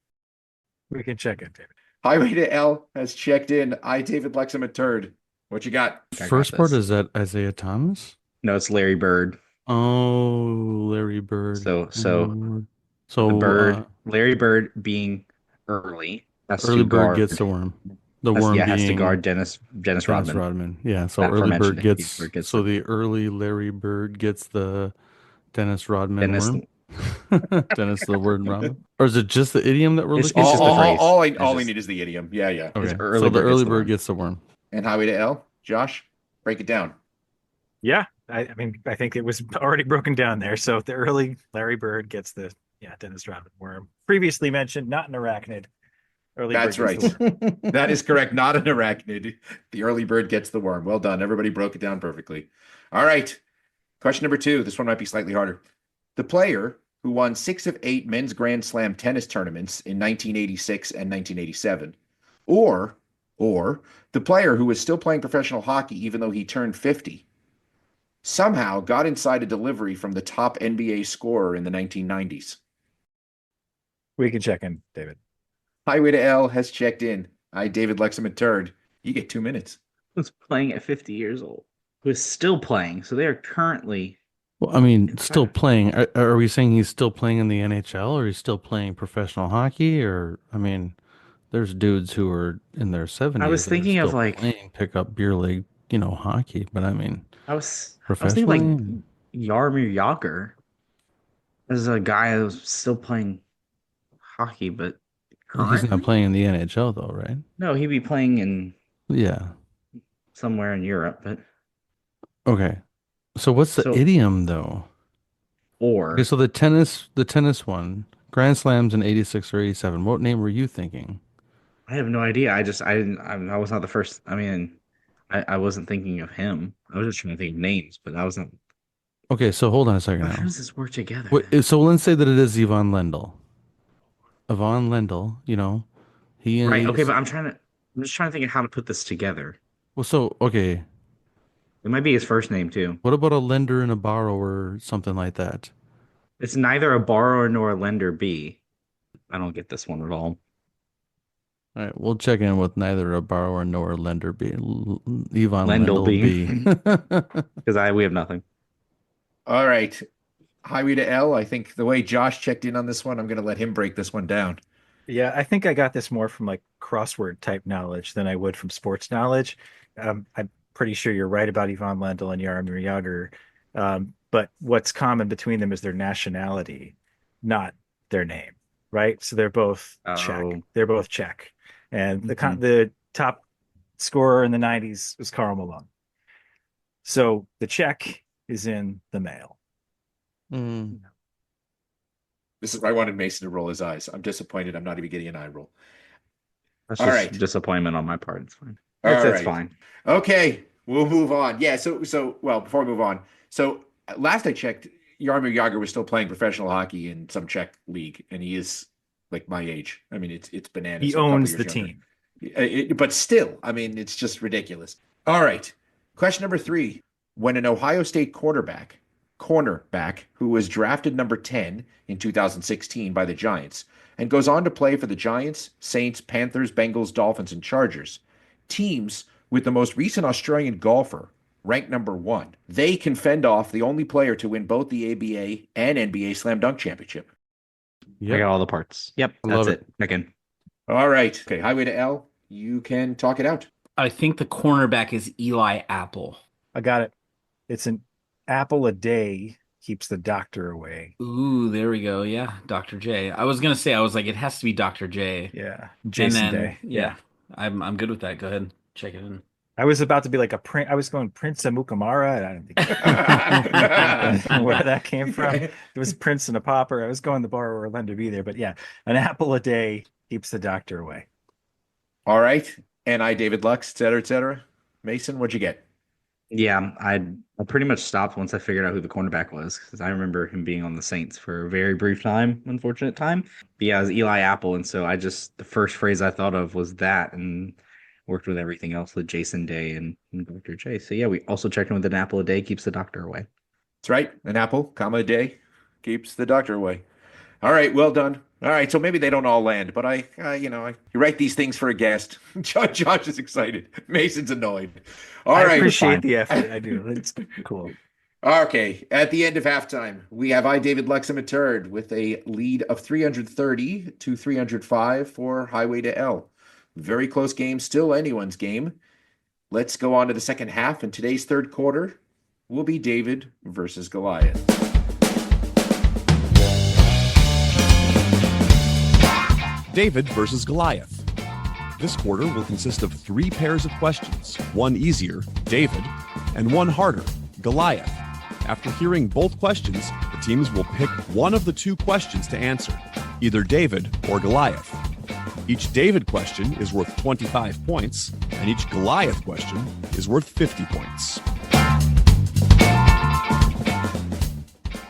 We can check it, David. Highway to L has checked in. David Lexham a turd. What you got? First part, is that Isaiah Thomas? No, it's Larry Bird. Oh, Larry Bird. So So the Bird, Larry Bird being early. Has early to bird guard. gets the worm. The worm being has to guard Dennis Rodman. Rodman. Yeah, so That early aforementioned bird gets so the early Larry Bird gets the Dennis Rodman worm. Dennis the word Rodman. Or is it just the idiom that we're It's looking just for? the phrase. All I need is the idiom. Yeah. Okay. early So the bird early gets the bird worm. gets the worm. And Highway to L, Josh, break it down. Yeah, I mean, I think it was already broken down there. So the early Larry Bird gets the Dennis Rodman worm. Previously mentioned, not an arachnid. That's right. That is correct. Not an arachnid. The early bird gets the worm. Well done. Everybody broke it down perfectly. All right. Question number 2. This one might be slightly harder. The player who won 6 of 8 men's Grand Slam tennis tournaments in 1986 and 1987, or the player who was still playing professional hockey even though he turned 50, somehow got inside a delivery from the top NBA scorer in the 1990s. We can check in, David. Highway to L has checked in. David Lexham a turd. You get 2 minutes. Who's playing at 50 years old? Who is still playing? So they are currently. Well, I mean, still playing. Are we saying he's still playing in the NHL, or he's still playing professional hockey? Or, I mean, there's dudes who are in their 70s. I was thinking of like playing pickup beer league, hockey. But I mean, I was professionally, thinking like Jaromir Jagr is a guy who's still playing hockey, but he's not playing in the NHL though, right? No, he'd be playing in somewhere in Europe, but okay. So what's the idiom though? Okay, so the tennis one, Grand Slams in 86 or 87. What name were you thinking? I have no idea. I was not the first. I mean, I wasn't thinking of him. I was just trying to think of names, but I wasn't. Okay, so hold on a second. How does this work together? So let's say that it is Yvonne Lendl. Yvonne Lendl, he right. Okay, but I'm just trying to think of how to put this together. Well, so okay. It might be his first name too. What about a lender and a borrower, something like that? It's neither a borrower nor a lender B. I don't get this one at all. All right, we'll check in with neither a borrower nor a lender B. Yvonne Lendl B. Because we have nothing. All right. Highway to L. I think the way Josh checked in on this one, I'm going to let him break this one down. Yeah, I think I got this more from like crossword type knowledge than I would from sports knowledge. I'm pretty sure you're right about Yvonne Lendl and Jaromir Jagr. But what's common between them is their nationality, not their name, right? So they're both Czech. Oh, They're both Czech, and mhm. the top scorer in the '90s was Karl Malone. So the Czech is in the male. Mm. This is why I wanted Mason to roll his eyes. I'm disappointed. I'm not even getting an eye roll. That's All just right. disappointment on my part. It's fine. All That's right. fine. Okay. We'll move on. Yeah. Well, before we move on, so last I checked, Jaromir Jagr was still playing professional hockey in some Czech league, and he is like my age. I mean, it's bananas. He So a couple owns years the younger. team. But still, I mean, it's just ridiculous. All right. Question number 3. When an Ohio State cornerback, who was drafted number 10 in 2016 by the Giants and goes on to play for the Giants, Saints, Panthers, Bengals, Dolphins, and Chargers, teams with the most recent Australian golfer ranked number 1, they can fend off the only player to win both the ABA and NBA Slam Dunk Championship. I Yep. got all the parts. Yep, I that's love it. it. Again. All right. Okay. Highway to L. You can talk it out. I think the cornerback is Eli Apple. I got it. It's an apple a day keeps the doctor away. Ooh, there we go. Yeah, Dr. J. I was gonna say, I was like, it has to be Dr. J. Yeah, And Jason then, Day. yeah, I'm good with that. Go ahead, check it in. I was about to be like a prince. I was going Prince of Mukamara, and I don't think where that came from. It was Prince and a Pauper. I was going the bar where Len to be there, but yeah, an apple a day keeps the doctor away. All right. And I, David Lux, et cetera, et cetera. Mason, what'd you get? Yeah, I pretty much stopped once I figured out who the cornerback was because I remember him being on the Saints for a very brief time, unfortunate time. But yeah, it was Eli Apple, and so I just the first phrase I thought of was that, and worked with everything else with Jason Day and Dr. J. So yeah, we also checked in with an apple a day keeps the doctor away. That's right. An apple, comma, a day keeps the doctor away. All right. Well done. All right. So maybe they don't all land, but you write these things for a guest. Josh is excited. Mason's annoyed. All I right. appreciate the effort. I do. It's cool. Okay. At the end of halftime, we have I, David Lexham Turd with a lead of 330 to 305 for Highway to L. Very close game. Still anyone's game. Let's go on to the second half. And today's third quarter will be David versus Goliath. David versus Goliath. This quarter will consist of 3 pairs of questions, one easier, David, and one harder, Goliath. After hearing both questions, the teams will pick one of the 2 questions to answer, either David or Goliath. Each David question is worth 25 points, and each Goliath question is worth 50 points.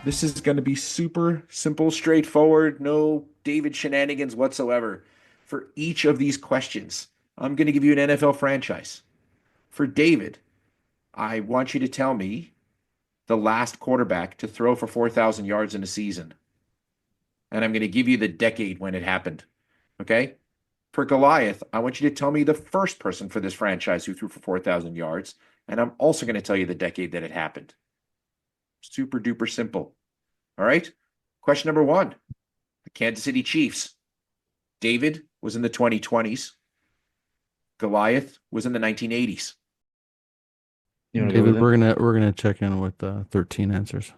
This is going to be super simple, straightforward, no David shenanigans whatsoever. For each of these questions, I'm going to give you an NFL franchise. For David, I want you to tell me the last quarterback to throw for 4,000 yards in a season. And I'm going to give you the decade when it happened. Okay? For Goliath, I want you to tell me the first person for this franchise who threw for 4,000 yards. And I'm also going to tell you the decade that it happened. Super duper simple. All right. Question number 1. The Kansas City Chiefs. David was in the 2020s. Goliath was in the 1980s. You want to go David, with it? we're gonna check in with 13 answers.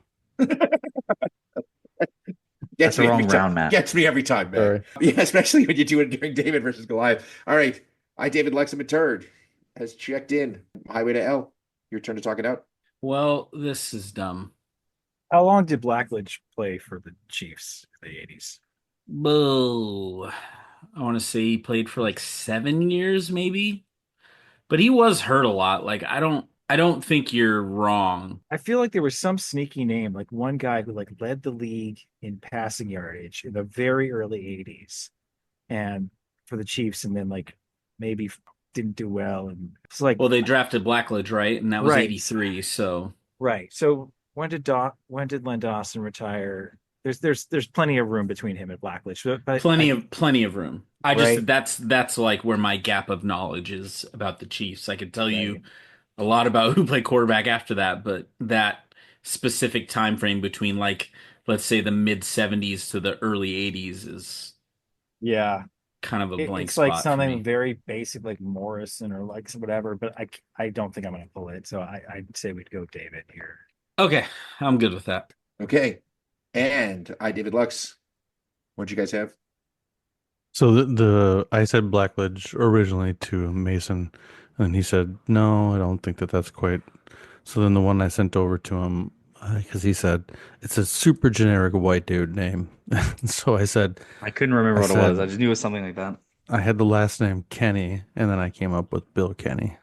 That's the wrong round, Matt. Gets me every time, man. Sorry. Yeah, especially when you do it during David versus Goliath. All right. I, David Lexham Turd, has checked in. Highway to L. Your turn to talk it out. Well, this is dumb. How long did Blackledge play for the Chiefs in the '80s? Boo. I want to say he played for like 7 years, maybe. But he was hurt a lot. Like I don't think you're wrong. I feel like there was some sneaky name, like one guy who like led the league in passing yardage in the very early '80s, and for the Chiefs, and then like maybe didn't do well, and it's like Well, they drafted Blackledge, right? And that was Right. 83. So right. So when did Len Dawson retire? There's plenty of room between him and Blackledge, but plenty of room. I Right. just that's like where my gap of knowledge is about the Chiefs. I could tell you Right. a lot about who played quarterback after that, but that specific time frame between like let's say the mid 70s to the early 80s is Yeah, kind of a blank it's like spot for something me. very basic, like Morrison or like whatever. But I don't think I'm gonna pull it. So I'd say we'd go David here. Okay, I'm good with that. Okay. And I, David Lux. What'd you guys have? So the I said Blackledge originally to Mason, and he said, "No, I don't think that that's quite." So then the one I sent over to him, because he said it's a super generic white dude name. So I couldn't I remember what it was. I said just knew it was something like that. I had the last name Kenny, and then I came up with Bill Kenny.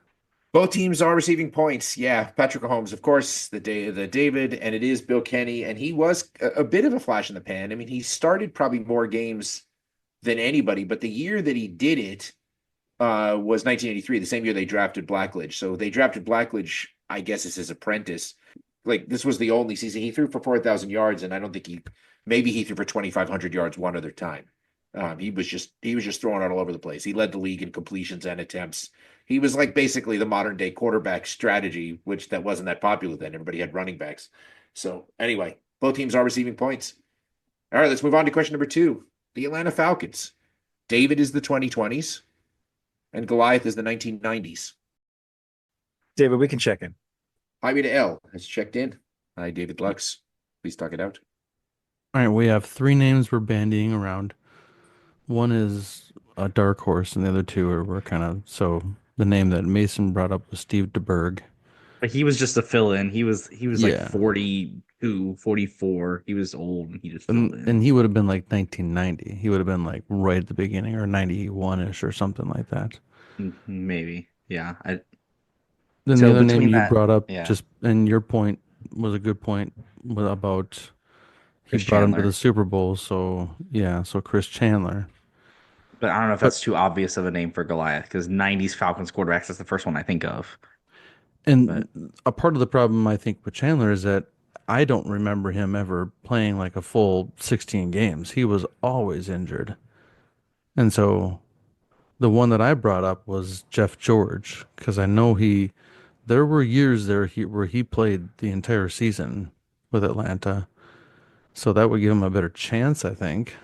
Both teams are receiving points. Yeah, Patrick Mahomes, of course, the David, and it is Bill Kenny, and he was a bit of a flash in the pan. I mean, he started probably more games than anybody, but the year that he did it was 1983, the same year they drafted Blackledge. So they drafted Blackledge, I guess, as his apprentice. Like this was the only season he threw for 4,000 yards, and I don't think maybe he threw for 2,500 yards one other time. He was just throwing it all over the place. He led the league in completions and attempts. He was like basically the modern day quarterback strategy, which that wasn't that popular then. Everybody had running backs. So anyway, both teams are receiving points. All right, let's move on to question number two. The Atlanta Falcons. David is the 2020s, and Goliath is the 1990s. David, we can check in. Highway to L has checked in. Hi, David Lux. Please talk it out. All right, we have three names we're bandying around. One is a dark horse, and the other two were kind of so. The name that Mason brought up was Steve DeBerg. But he was just a fill-in. He was like Yeah, 42, 44. He was old and he just filled and in. he would have been like 1990. He would have been like right at the beginning or 91-ish or something like that. Maybe. Yeah. Then the So other name between you that, brought up, yeah, just and your point was a good point about he Chris brought him to the Chandler. Super Bowl. So yeah, so Chris Chandler. But I don't know if But that's too obvious of a name for Goliath because 90s Falcons quarterbacks is the first one I think of. and But a part of the problem I think with Chandler is that I don't remember him ever playing like a full 16 games. He was always injured. And so the one that I brought up was Jeff George because I know there were years where he played the entire season with Atlanta. So that would give him a better chance, I think.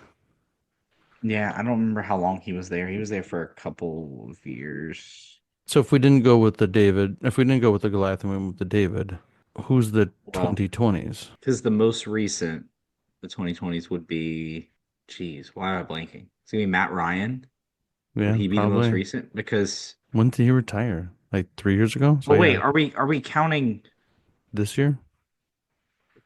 yeah, I don't remember how long he was there. He was there for a couple of years. So if we didn't go with the Goliath and we went with the David, who's the Well, 2020s? because the most recent, the 2020s would be, geez, why am I blanking? It's gonna be Matt Ryan. Would Yeah, he be the most probably. recent? Because, When did he retire? Like 3 years ago? So well, wait, yeah, are we counting this year?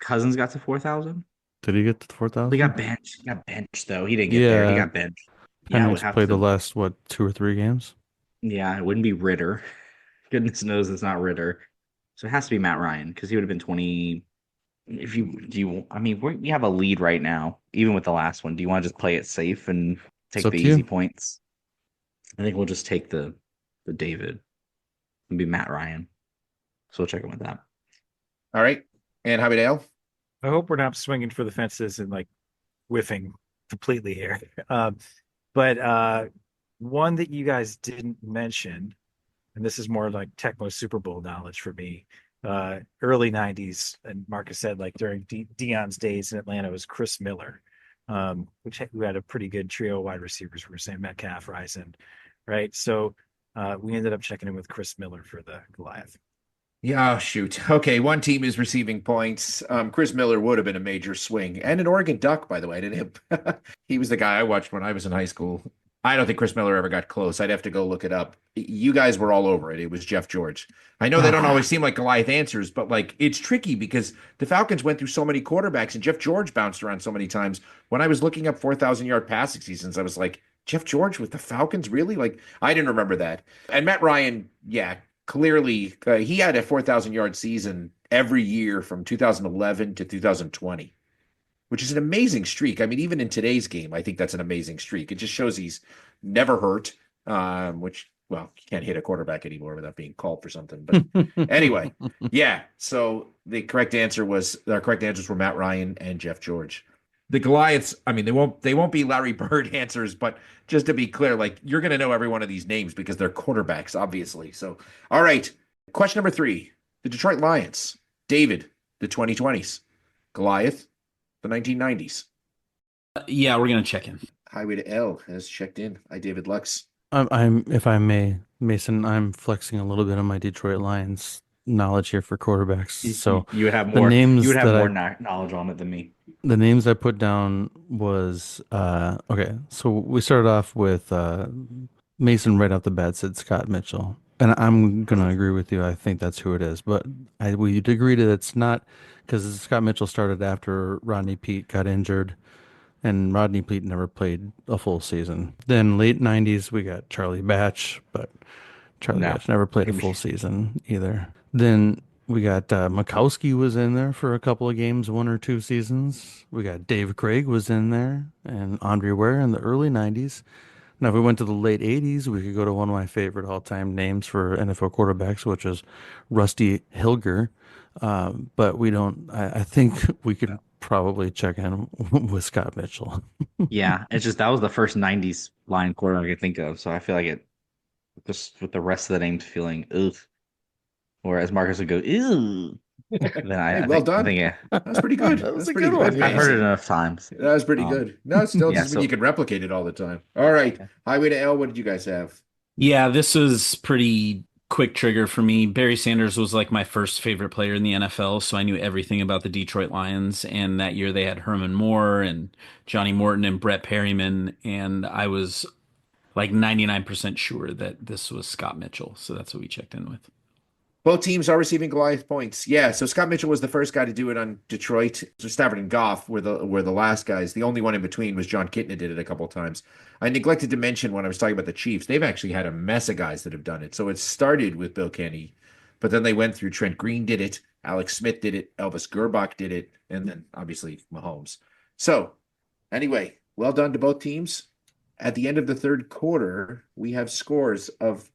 Cousins got to 4,000? Did he get to He 4,000? got benched. He got benched though. He didn't get there. He Yeah, got benched. Yeah, I would Penix have played the to. last, what, 2 or 3 games? Yeah, it wouldn't be Ritter. Goodness knows it's not Ritter. So it has to be Matt Ryan because he would have been 20. If you do you, I mean, we have a lead right now, even with the last one. Do you want to just play it safe and It's take up the to easy you. points? I think we'll just take the David and be Matt Ryan. So we'll check in with that. All right. And Highway to L. I hope we're not swinging for the fences and like whiffing completely here. But one that you guys didn't mention, and this is more like Tecmo Super Bowl knowledge for me. Early 90s, and Marcus said like during Dion's days in Atlanta was Chris Miller, who had a pretty good trio of wide receivers. We were saying Metcalf, Rison, right? So we ended up checking in with Chris Miller for the Goliath. Yeah, oh, shoot. Okay, one team is receiving points. Chris Miller would have been a major swing and an Oregon Duck, by the way. Didn't him? He was the guy I watched when I was in high school. I don't think Chris Miller ever got close. I'd have to go look it up. You guys were all over it. It was Jeff George. I know they don't always Ah, seem like Goliath answers, but like it's tricky because the Falcons went through so many quarterbacks and Jeff George bounced around so many times. When I was looking up 4,000-yard passing seasons, I was like, Jeff George with the Falcons? Really? Like, I didn't remember that. And Matt Ryan, yeah, clearly he had a 4,000-yard season every year from 2011 to 2020, which is an amazing streak. I mean, even in today's game, I think that's an amazing streak. It just shows he's never hurt, which, well, you can't hit a quarterback anymore without being called for something. But anyway, yeah. So our correct answers were Matt Ryan and Jeff George. The Goliaths, I mean, they won't be Larry Bird answers, but just to be clear, like you're gonna know every one of these names because they're quarterbacks, obviously. So, all right. Question number three. The Detroit Lions. David, the 2020s. Goliath, the 1990s. Yeah, we're gonna check in. Highway to L has checked in. I, David Lux. I'm, if I may, Mason, I'm flexing a little bit on my Detroit Lions knowledge here for quarterbacks. So You would have the more. You names would have that more I knowledge on it than me. the names I put down was okay. So we started off with Mason right off the bat said Scott Mitchell, and I'm gonna agree with you. I think that's who it is, but we'd agree that it's not because Scott Mitchell started after Rodney Peete got injured, and Rodney Peete never played a full season. Then late '90s we got Charlie Batch, but Charlie No. Batch never played a full season either. Then we got Mikowski was in there for a couple of games, 1 or 2 seasons. We got Dave Craig was in there and Andre Ware in the early 90s. Now, if we went to the late 80s, we could go to one of my favorite all-time names for NFL quarterbacks, which is Rusty Hilger. But we don't, I think we could probably check in with Scott Mitchell. Yeah, it's just that was the first '90s line quarterback I could think of, so I feel like it just with the rest of the names feeling ugh. Or as Marcus would go, ew. Then Hey, I well think I done. think yeah, That's pretty good. That was That's a pretty good good. one. I've heard it enough times. That was pretty good. No, it still yeah, doesn't mean so you can replicate it all the time. All right. Okay. Highway to L, what did you guys have? Yeah, this was pretty quick trigger for me. Barry Sanders was like my first favorite player in the NFL, so I knew everything about the Detroit Lions. And that year they had Herman Moore and Johnny Morton and Brett Perryman, and I was like 99% sure that this was Scott Mitchell. So that's what we checked in with. Both teams are receiving Goliath points. Yeah, so Scott Mitchell was the first guy to do it on Detroit. So Stafford and Goff were the last guys. The only one in between was John Kitna did it a couple of times. I neglected to mention when I was talking about the Chiefs, they've actually had a mess of guys that have done it. So it started with Bill Kenny, but then they went through Trent Green did it, Alex Smith did it, Elvis Gerbach did it, and then obviously Mahomes. So anyway, well done to both teams. At the end of the third quarter, we have scores of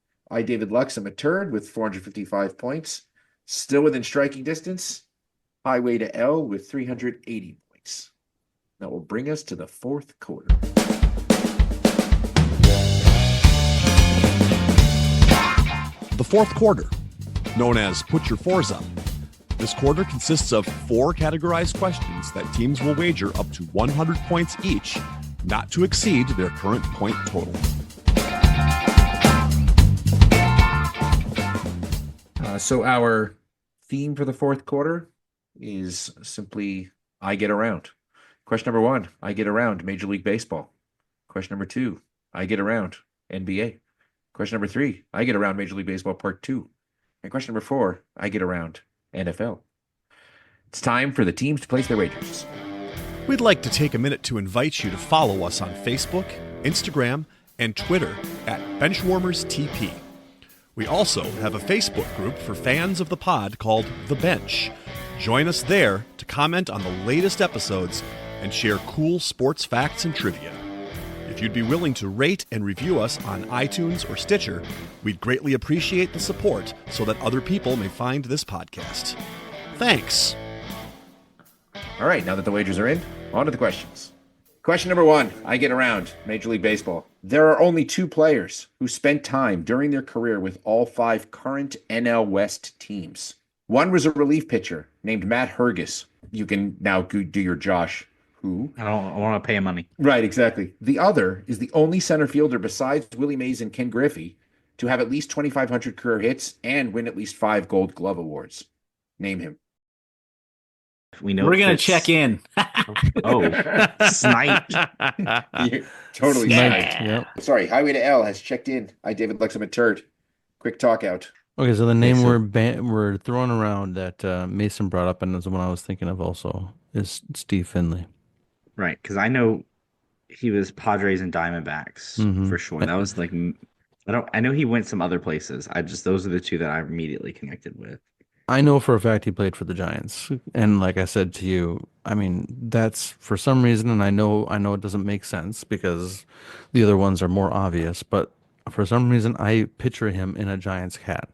David Luxem, a turd with 455 points, still within striking distance. Highway to L with 380 points. That will bring us to the fourth quarter. The fourth quarter, known as Put Your Fours Up. This quarter consists of 4 categorized questions that teams will wager up to 100 points each, not to exceed their current point total. So our theme for the fourth quarter is simply I get around. Question number 1, I get around Major League Baseball. Question number 2, I get around NBA. Question number 3, I get around Major League Baseball Part 2. And question number 4, I get around NFL. It's time for the teams to place their wagers. We'd like to take a minute to invite you to follow us on Facebook, Instagram, and Twitter at BenchwarmersTP. We also have a Facebook group for fans of the pod called The Bench. Join us there to comment on the latest episodes and share cool sports facts and trivia. If you'd be willing to rate and review us on iTunes or Stitcher, we'd greatly appreciate the support so that other people may find this podcast. Thanks. All right, now that the wagers are in, on to the questions. Question number 1, I get around Major League Baseball. There are only 2 players who spent time during their career with all 5 current NL West teams. One was a relief pitcher named Matt Hergus. You can now do your Josh who. I want to pay him money. Right, exactly. The other is the only center fielder besides Willie Mays and Ken Griffey to have at least 2,500 career hits and win at least 5 Gold Glove awards. Name him. We know We're going to Fitz. check in. Oh, sniped. You're totally Sniped, sniped. yep. Sorry, Highway to L has checked in. David Luxem a turd. Quick talk out. Okay, so the name so- we're throwing around that Mason brought up, and is the one I was thinking of also, is Steve Finley. Right, because I know he was Padres and Diamondbacks Mhm. for sure. That was like I know he went some other places. Those are the 2 that I immediately connected with. I know for a fact he played for the Giants, and like I said to you, I mean that's for some reason, and I know it doesn't make sense because the other ones are more obvious, but for some reason I picture him in a Giants hat.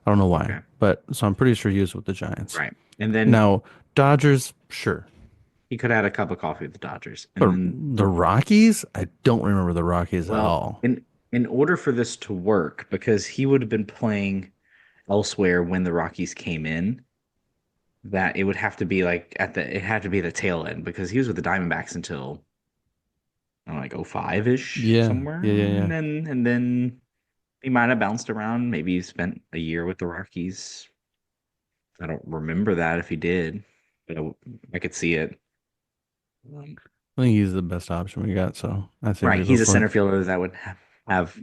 I don't know why, Okay. but so I'm pretty sure he was with the Giants. Right, and then Now Dodgers, sure, he could have had a cup of coffee with the Dodgers. And but then, the Rockies, I don't remember the Rockies at all. in order for this to work, because he would have been playing elsewhere when the Rockies came in, that it would have to be like it had to be the tail end because he was with the Diamondbacks until I don't know, like 05-ish Yeah, somewhere. yeah. And then he might have bounced around. Maybe he spent a year with the Rockies. I don't remember that if he did, but I could see it. Um, I think he's the best option we got, so I think right, we go he's a for him. center fielder that would have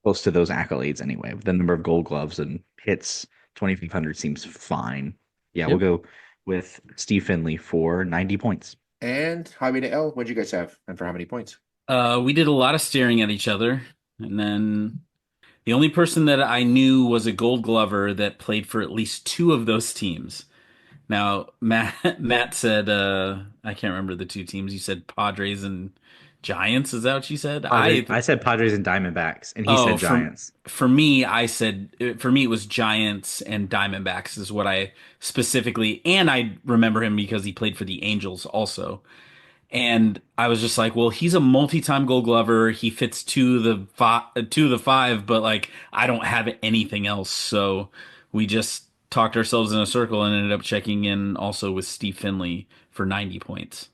close to those accolades anyway. The number of Gold Gloves and hits 2,500 seems fine. Yeah, we'll Yep. go with Steve Finley for 90 points. And Highway to L, what'd you guys have? And for how many points? We did a lot of staring at each other, and then the only person that I knew was a Gold Glover that played for at least two of those teams. Now, Matt said, I can't remember the two teams. You said Padres and Giants. Is that what you said? I said Padres and Diamondbacks, and he Oh, said Giants. for me, I said for me it was Giants and Diamondbacks is what I specifically, and I remember him because he played for the Angels also. And I was just like, well, he's a multi-time Gold Glover. He fits two of the five, but like I don't have anything else. So we just talked ourselves in a circle and ended up checking in also with Steve Finley for 90 points.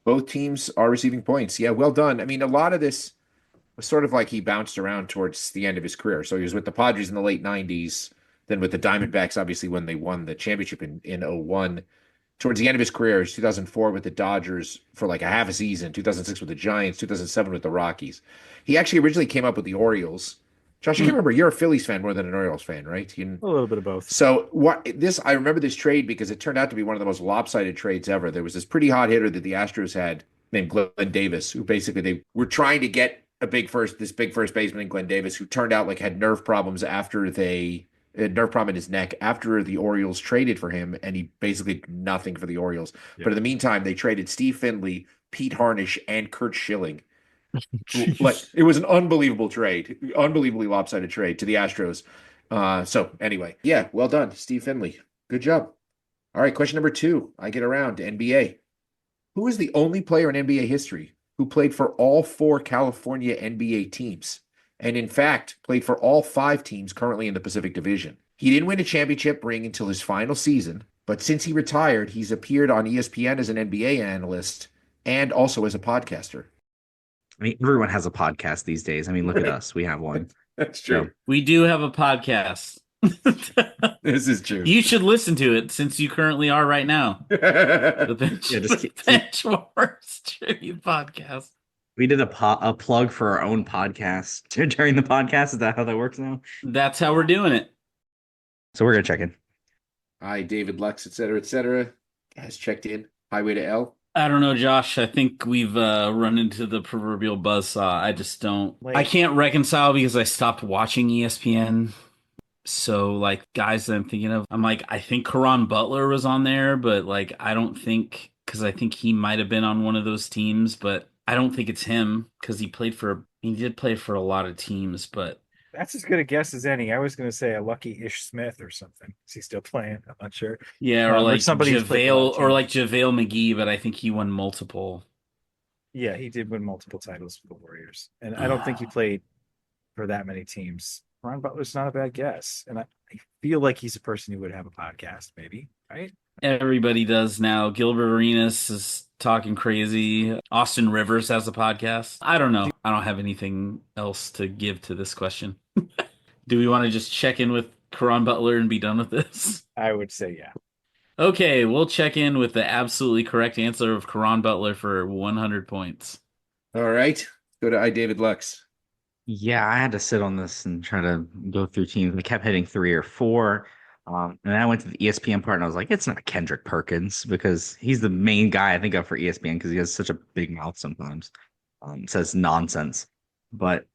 Both teams are receiving points. Yeah, well done. I mean, a lot of this was sort of like he bounced around towards the end of his career. So he was with the Padres in the late 90s, then with the Diamondbacks, obviously, when they won the championship in 01. Towards the end of his career, 2004 with the Dodgers for like a half a season, 2006 with the Giants, 2007 with the Rockies. He actually originally came up with the Orioles. Josh, I can't remember. You're a Phillies fan more than an Orioles fan, right? A little bit of both. So what this I remember this trade because it turned out to be one of the most lopsided trades ever. There was this pretty hot hitter that the Astros had named Glenn Davis, who basically they were trying to get this big first baseman in Glenn Davis, who turned out like had nerve problems after they had nerve problem in his neck after the Orioles traded for him, and he basically did nothing for the Orioles. Yeah. But in the meantime, they traded Steve Finley, Pete Harnish, and Kurt Schilling. Like it was an unbelievable trade, unbelievably lopsided trade to the Astros. So anyway, yeah, well done, Steve Finley. Good job. All right, question number 2. I get around to NBA. Who is the only player in NBA history who played for all 4 California NBA teams? And in fact, played for all 5 teams currently in the Pacific Division. He didn't win a championship ring until his final season, but since he retired, he's appeared on ESPN as an NBA analyst and also as a podcaster. I mean, everyone has a podcast these days. I mean, look at us. We have one. That's true. We do have a podcast. This is true. You should listen to it since you currently are right now. The Bench Wars Tribute Podcast. We did a plug for our own podcast during the podcast. Is that how that works now? That's how we're doing it. So we're going to check in. Hi, David Lux, et cetera, has checked in. Highway to L. I don't know, Josh. I think we've run into the proverbial buzzsaw. I just don't. I can't reconcile because I stopped watching ESPN. So, like, guys that I'm thinking of, I'm like, I think Karan Butler was on there, but, like, I don't think, because I think he might have been on one of those teams, but I don't think it's him because he did play for a lot of teams, but. That's as good a guess as any. I was going to say a Lucky Ish Smith or something. Is he still playing? I'm not sure. Yeah, or like somebody JaVale, or like JaVale McGee, but I think he won multiple. Yeah, he did win multiple titles for the Warriors, and I don't think he played for that many teams. Ron Butler's not a bad guess, and I feel like he's a person who would have a podcast, maybe, right? Everybody does now. Gilbert Arenas is talking crazy. Austin Rivers has a podcast. I don't know. I don't have anything else to give to this question. Do we want to just check in with Karan Butler and be done with this? I would say yeah. Okay, we'll check in with the absolutely correct answer of Karan Butler for 100 points. All right. Go to David Lux. Yeah, I had to sit on this and try to go through teams. We kept hitting 3 or 4. And then I went to the ESPN part and I was like, it's not Kendrick Perkins because he's the main guy I think of for ESPN because he has such a big mouth sometimes. Says nonsense. But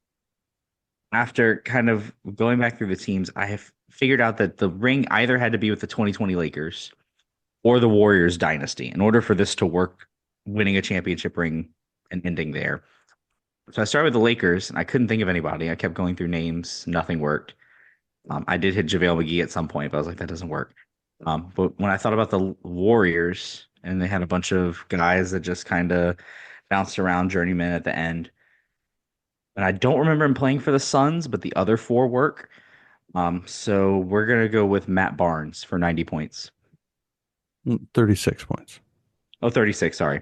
after kind of going back through the teams, I have figured out that the ring either had to be with the 2020 Lakers or the Warriors dynasty in order for this to work, winning a championship ring and ending there. So I started with the Lakers, and I couldn't think of anybody. I kept going through names. Nothing worked. I did hit JaVale McGee at some point, but I was like, that doesn't work. But when I thought about the Warriors, and they had a bunch of guys that just kind of bounced around journeyman at the end. And I don't remember him playing for the Suns, but the other 4 work. So we're going to go with Matt Barnes for 90 points. 36 points. Oh, 36. Sorry.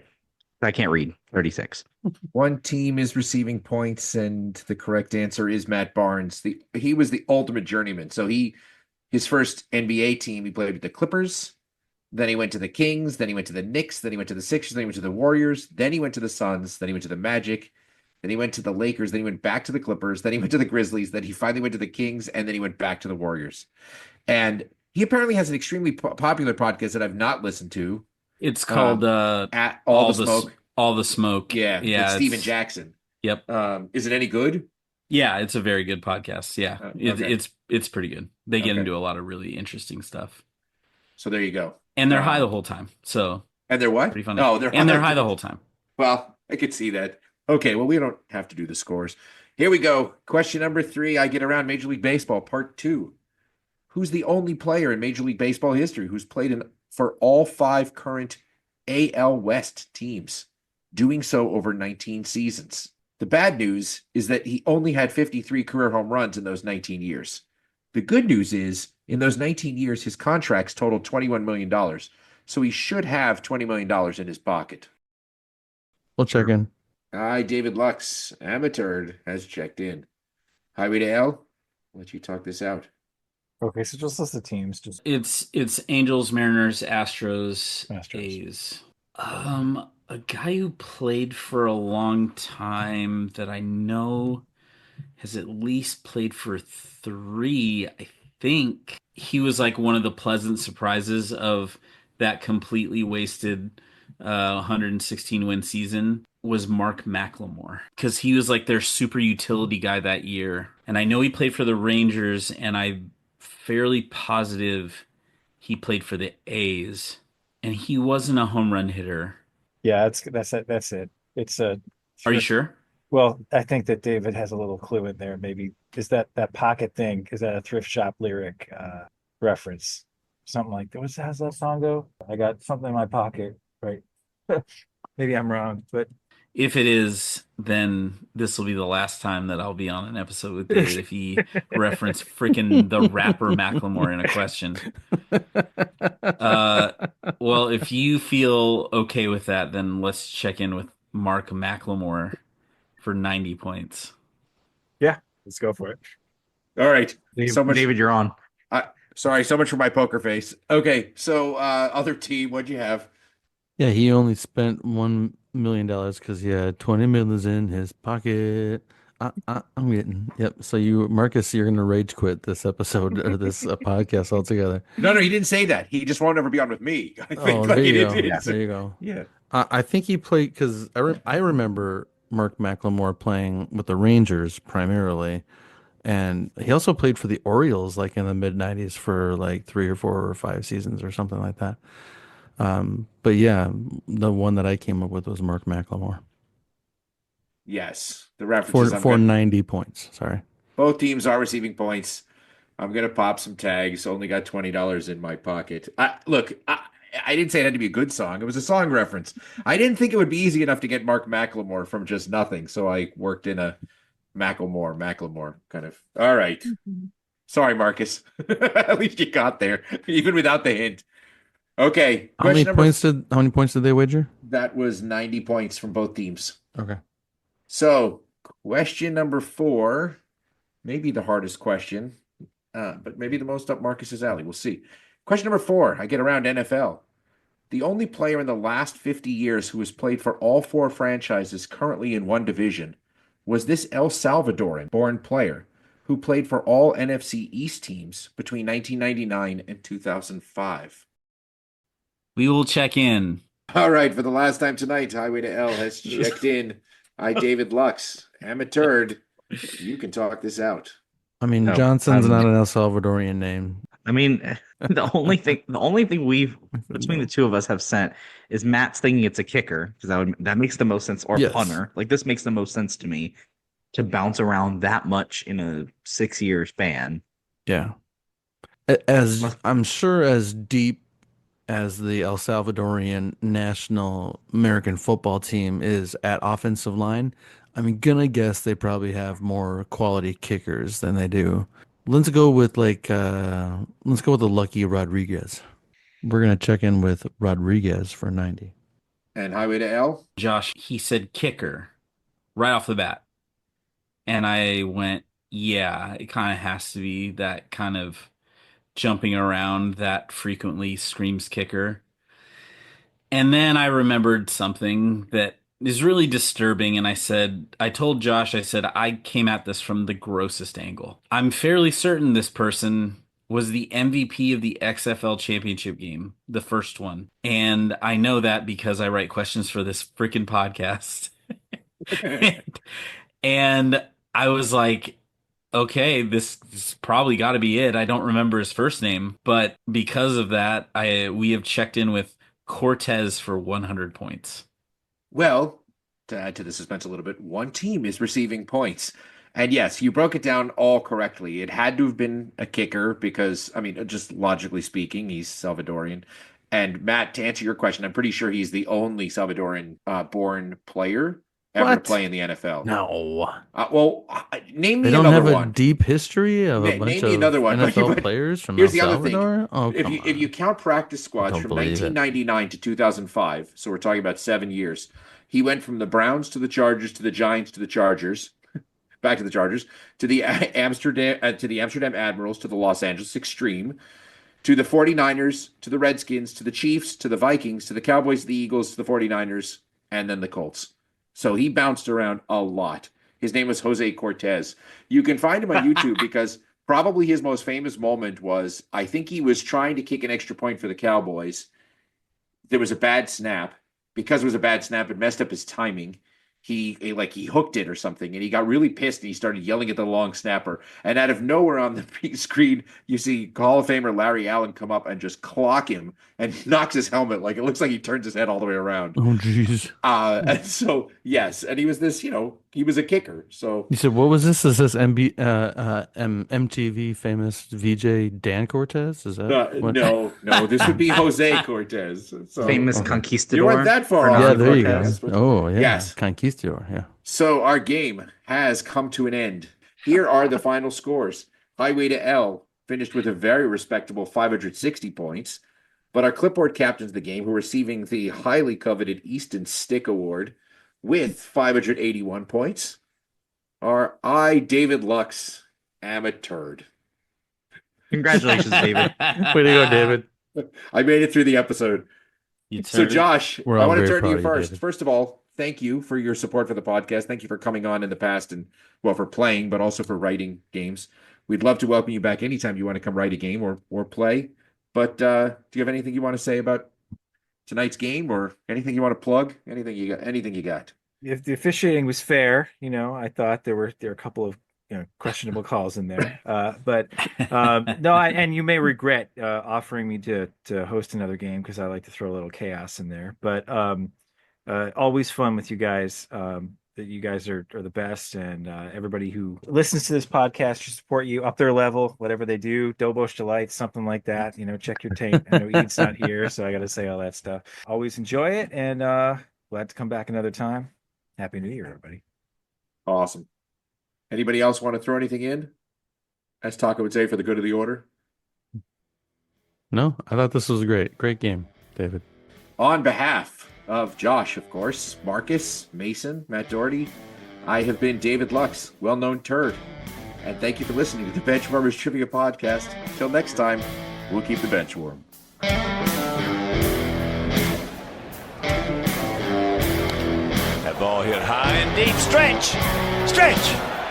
I can't read. 36. One team is receiving points, and the correct answer is Matt Barnes. He was the ultimate journeyman. So his His first NBA team, he played with the Clippers. Then he went to the Kings. Then he went to the Knicks. Then he went to the Sixers. Then he went to the Warriors. Then he went to the Suns. Then he went to the Magic. Then he went to the Lakers. Then he went back to the Clippers. Then he went to the Grizzlies. Then he finally went to the Kings. And then he went back to the Warriors. And he apparently has an extremely popular podcast that I've not listened to. It's called At All the Smoke. All the Smoke. Yeah, with Steven Jackson. Yep. Is it any good? Yeah, it's a very good podcast. Yeah, okay. it's pretty good. They get into a lot of really interesting stuff. So there you go. And they're high the whole time. So and they're what? Pretty funny. Oh, they're high the whole time. Well, I could see that. Okay, well, we don't have to do the scores. Here we go. Question number 3. I get around Major League Baseball, part 2. Who's the only player in Major League Baseball history who's played for all 5 current AL West teams, doing so over 19 seasons? The bad news is that he only had 53 career home runs in those 19 years. The good news is, in those 19 years, his contracts totaled $21 million, so he should have $20 million in his pocket. We'll check in. Hi, David Lux, amateur, has checked in. Highway to L, I'll let you talk this out. Okay, so just list the teams. It's Angels, Mariners, Astros, Astros. A's. A guy who played for a long time that I know has at least played for 3. I think he was like one of the pleasant surprises of that completely wasted 116 win season was Mark McLemore, because he was like their super utility guy that year. And I know he played for the Rangers, and I'm fairly positive he played for the A's, and he wasn't a home run hitter. Yeah, that's it. That's it. It's a. Are you sure? Well, I think that David has a little clue in there. Maybe is that pocket thing? Is that a thrift shop lyric reference? Something like that. How's that song go? I got something in my pocket, right? Maybe I'm wrong, but If it is, then this will be the last time that I'll be on an episode with David if he referenced freaking the rapper Macklemore in a question. Well, if you feel okay with that, then let's check in with Mark McLemore for 90 points. yeah, let's go for it. All right. David, you're on. Sorry, so much for my poker face. Okay, so other team, what'd you have? Yeah, he only spent $1 million because he had 20 million in his pocket. I'm getting, yep. So Marcus, you're gonna rage quit this episode or this podcast altogether. No, he didn't say that. He just won't ever be on with me. I think Oh, there you go. Yeah. There you go. Yeah. I think he played because I remember Mark McLemore playing with the Rangers primarily, and he also played for the Orioles like in the mid '90s for like 3 or 4 or 5 seasons or something like that. But yeah, the one that I came up with was Mark McLemore. Yes, the references for 90 points. Sorry. Both teams are receiving points. I'm gonna pop some tags. Only got $20 in my pocket. Look, I didn't say it had to be a good song. It was a song reference. I didn't think it would be easy enough to get Mark McLemore from just nothing, so I worked in a Macklemore kind of. All right. Sorry, Marcus. At least you got there, even without the hint. Okay. How many points did they wager? That was 90 points from both teams. Okay. So, question number 4, maybe the hardest question, but maybe the most up Marcus's alley. We'll see. Question number 4, I get around NFL. The only player in the last 50 years who has played for all 4 franchises currently in one division was this El Salvadoran-born player who played for all NFC East teams between 1999 and 2005. We will check in. All right, for the last time tonight, Highway to L has checked in. Hi, David Lux, amateur. You can talk this out. I mean, Johnson's not an El Salvadorian name. I mean, the only thing we've between the two of us have sent is Matt's thinking it's a kicker because that makes the most sense, or punter. Like this makes the most sense to me to bounce around that much in a 6-year span. Yeah, as I'm sure as deep as the El Salvadorian national American football team is at offensive line, I'm gonna guess they probably have more quality kickers than they do. Let's go with the Lucky Rodriguez. We're gonna check in with Rodriguez for 90. And Highway to L? Josh, he said kicker right off the bat. And I went, yeah, it kind of has to be that kind of jumping around that frequently screams kicker. And then I remembered something that is really disturbing. And I told Josh, I said, I came at this from the grossest angle. I'm fairly certain this person was the MVP of the XFL championship game, the first one. And I know that because I write questions for this freaking podcast. and I was like, okay, this probably got to be it. I don't remember his first name, but because of that, we have checked in with Cortez for 100 points. Well, to add to the suspense a little bit, one team is receiving points. And yes, you broke it down all correctly. It had to have been a kicker because, I mean, just logically speaking, he's Salvadorian. And Matt, to answer your question, I'm pretty sure he's the only Salvadorian born player ever to What? play in the NFL. No. Name They me don't another have a one. deep history of a Name bunch me of another one. NFL But players from here's El the other thing. Salvador? Oh, If come if you on. count practice squads Don't from believe it. 1999 to 2005, so we're talking about 7 years, he went from the Browns to the Chargers to the Giants to the Chargers, back to the Chargers, to the Amsterdam Admirals to the Los Angeles Extreme, to the 49ers, to the Redskins, to the Chiefs, to the Vikings, to the Cowboys, to the Eagles, to the 49ers, and then the Colts. So he bounced around a lot. His name was Jose Cortez. You can find him on YouTube because probably his most famous moment was, I think he was trying to kick an extra point for the Cowboys. There was a bad snap. Because it was a bad snap, it messed up his timing. He hooked it or something, and he got really pissed, and he started yelling at the long snapper. And out of nowhere on the big screen, you see Hall of Famer Larry Allen come up and just clock him and knocks his helmet. Like, it looks like he turns his head all the way around. Oh, jeez. And so, yes, and he was this, he was a kicker. So You said, what was this? Is this MTV famous VJ Dan Cortez? Is that what? no, this would be Jose Cortez. So Famous Okay. conquistador. you weren't that far off. Yeah, Fernando there you go. Cortez. Oh, yeah. Yes. Conquistador, yeah. So our game has come to an end. Here are the final scores. Highway to L finished with a very respectable 560 points, but our clipboard captains of the game, who are receiving the highly coveted Easton Stick Award with 581 points, are I, David Lux, am a turd. Congratulations, David. Way to go, David. I made it through the episode. You So, turned- Josh, We're I all want to very turn to you proud of you, first. David. First of all, thank you for your support for the podcast. Thank you for coming on in the past and, well, for playing, but also for writing games. We'd love to welcome you back anytime you want to come write a game or play. But do you have anything you want to say about tonight's game or anything you want to plug? Anything you got? Anything you got? If the officiating was fair, I thought there were a couple of questionable calls in there. But no, and you may regret offering me to host another game because I like to throw a little chaos in there. But always fun with you guys. That you guys are the best, and everybody who listens to this podcast should support you up their level, whatever they do. Dobosh Delight, something like that. Check your tape. I know Ede's not here, so I got to say all that stuff. Always enjoy it, and glad to come back another time. Happy New Year, everybody. Awesome. Anybody else want to throw anything in? As Taco would say, for the good of the order. No, I thought this was a great game, David. On behalf of Josh, of course, Marcus, Mason, Matt Doherty, I have been David Lux, well-known turd. And thank you for listening to the Benchwarmers Trivia Podcast. Until next time, we'll keep the bench warm. That ball hit high and deep. Stretch!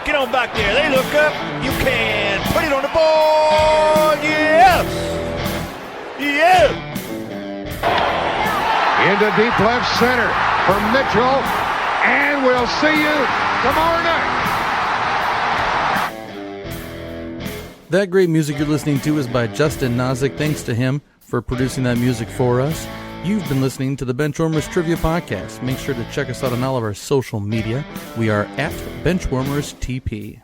Get on back there. They look up. You can put it on the board. Yes! Into deep left center for Mitchell, and we'll see you tomorrow night. That great music you're listening to is by Justin Nozick. Thanks to him for producing that music for us. You've been listening to the Benchwarmers Trivia Podcast. Make sure to check us out on all of our social media. We are at BenchwarmersTP.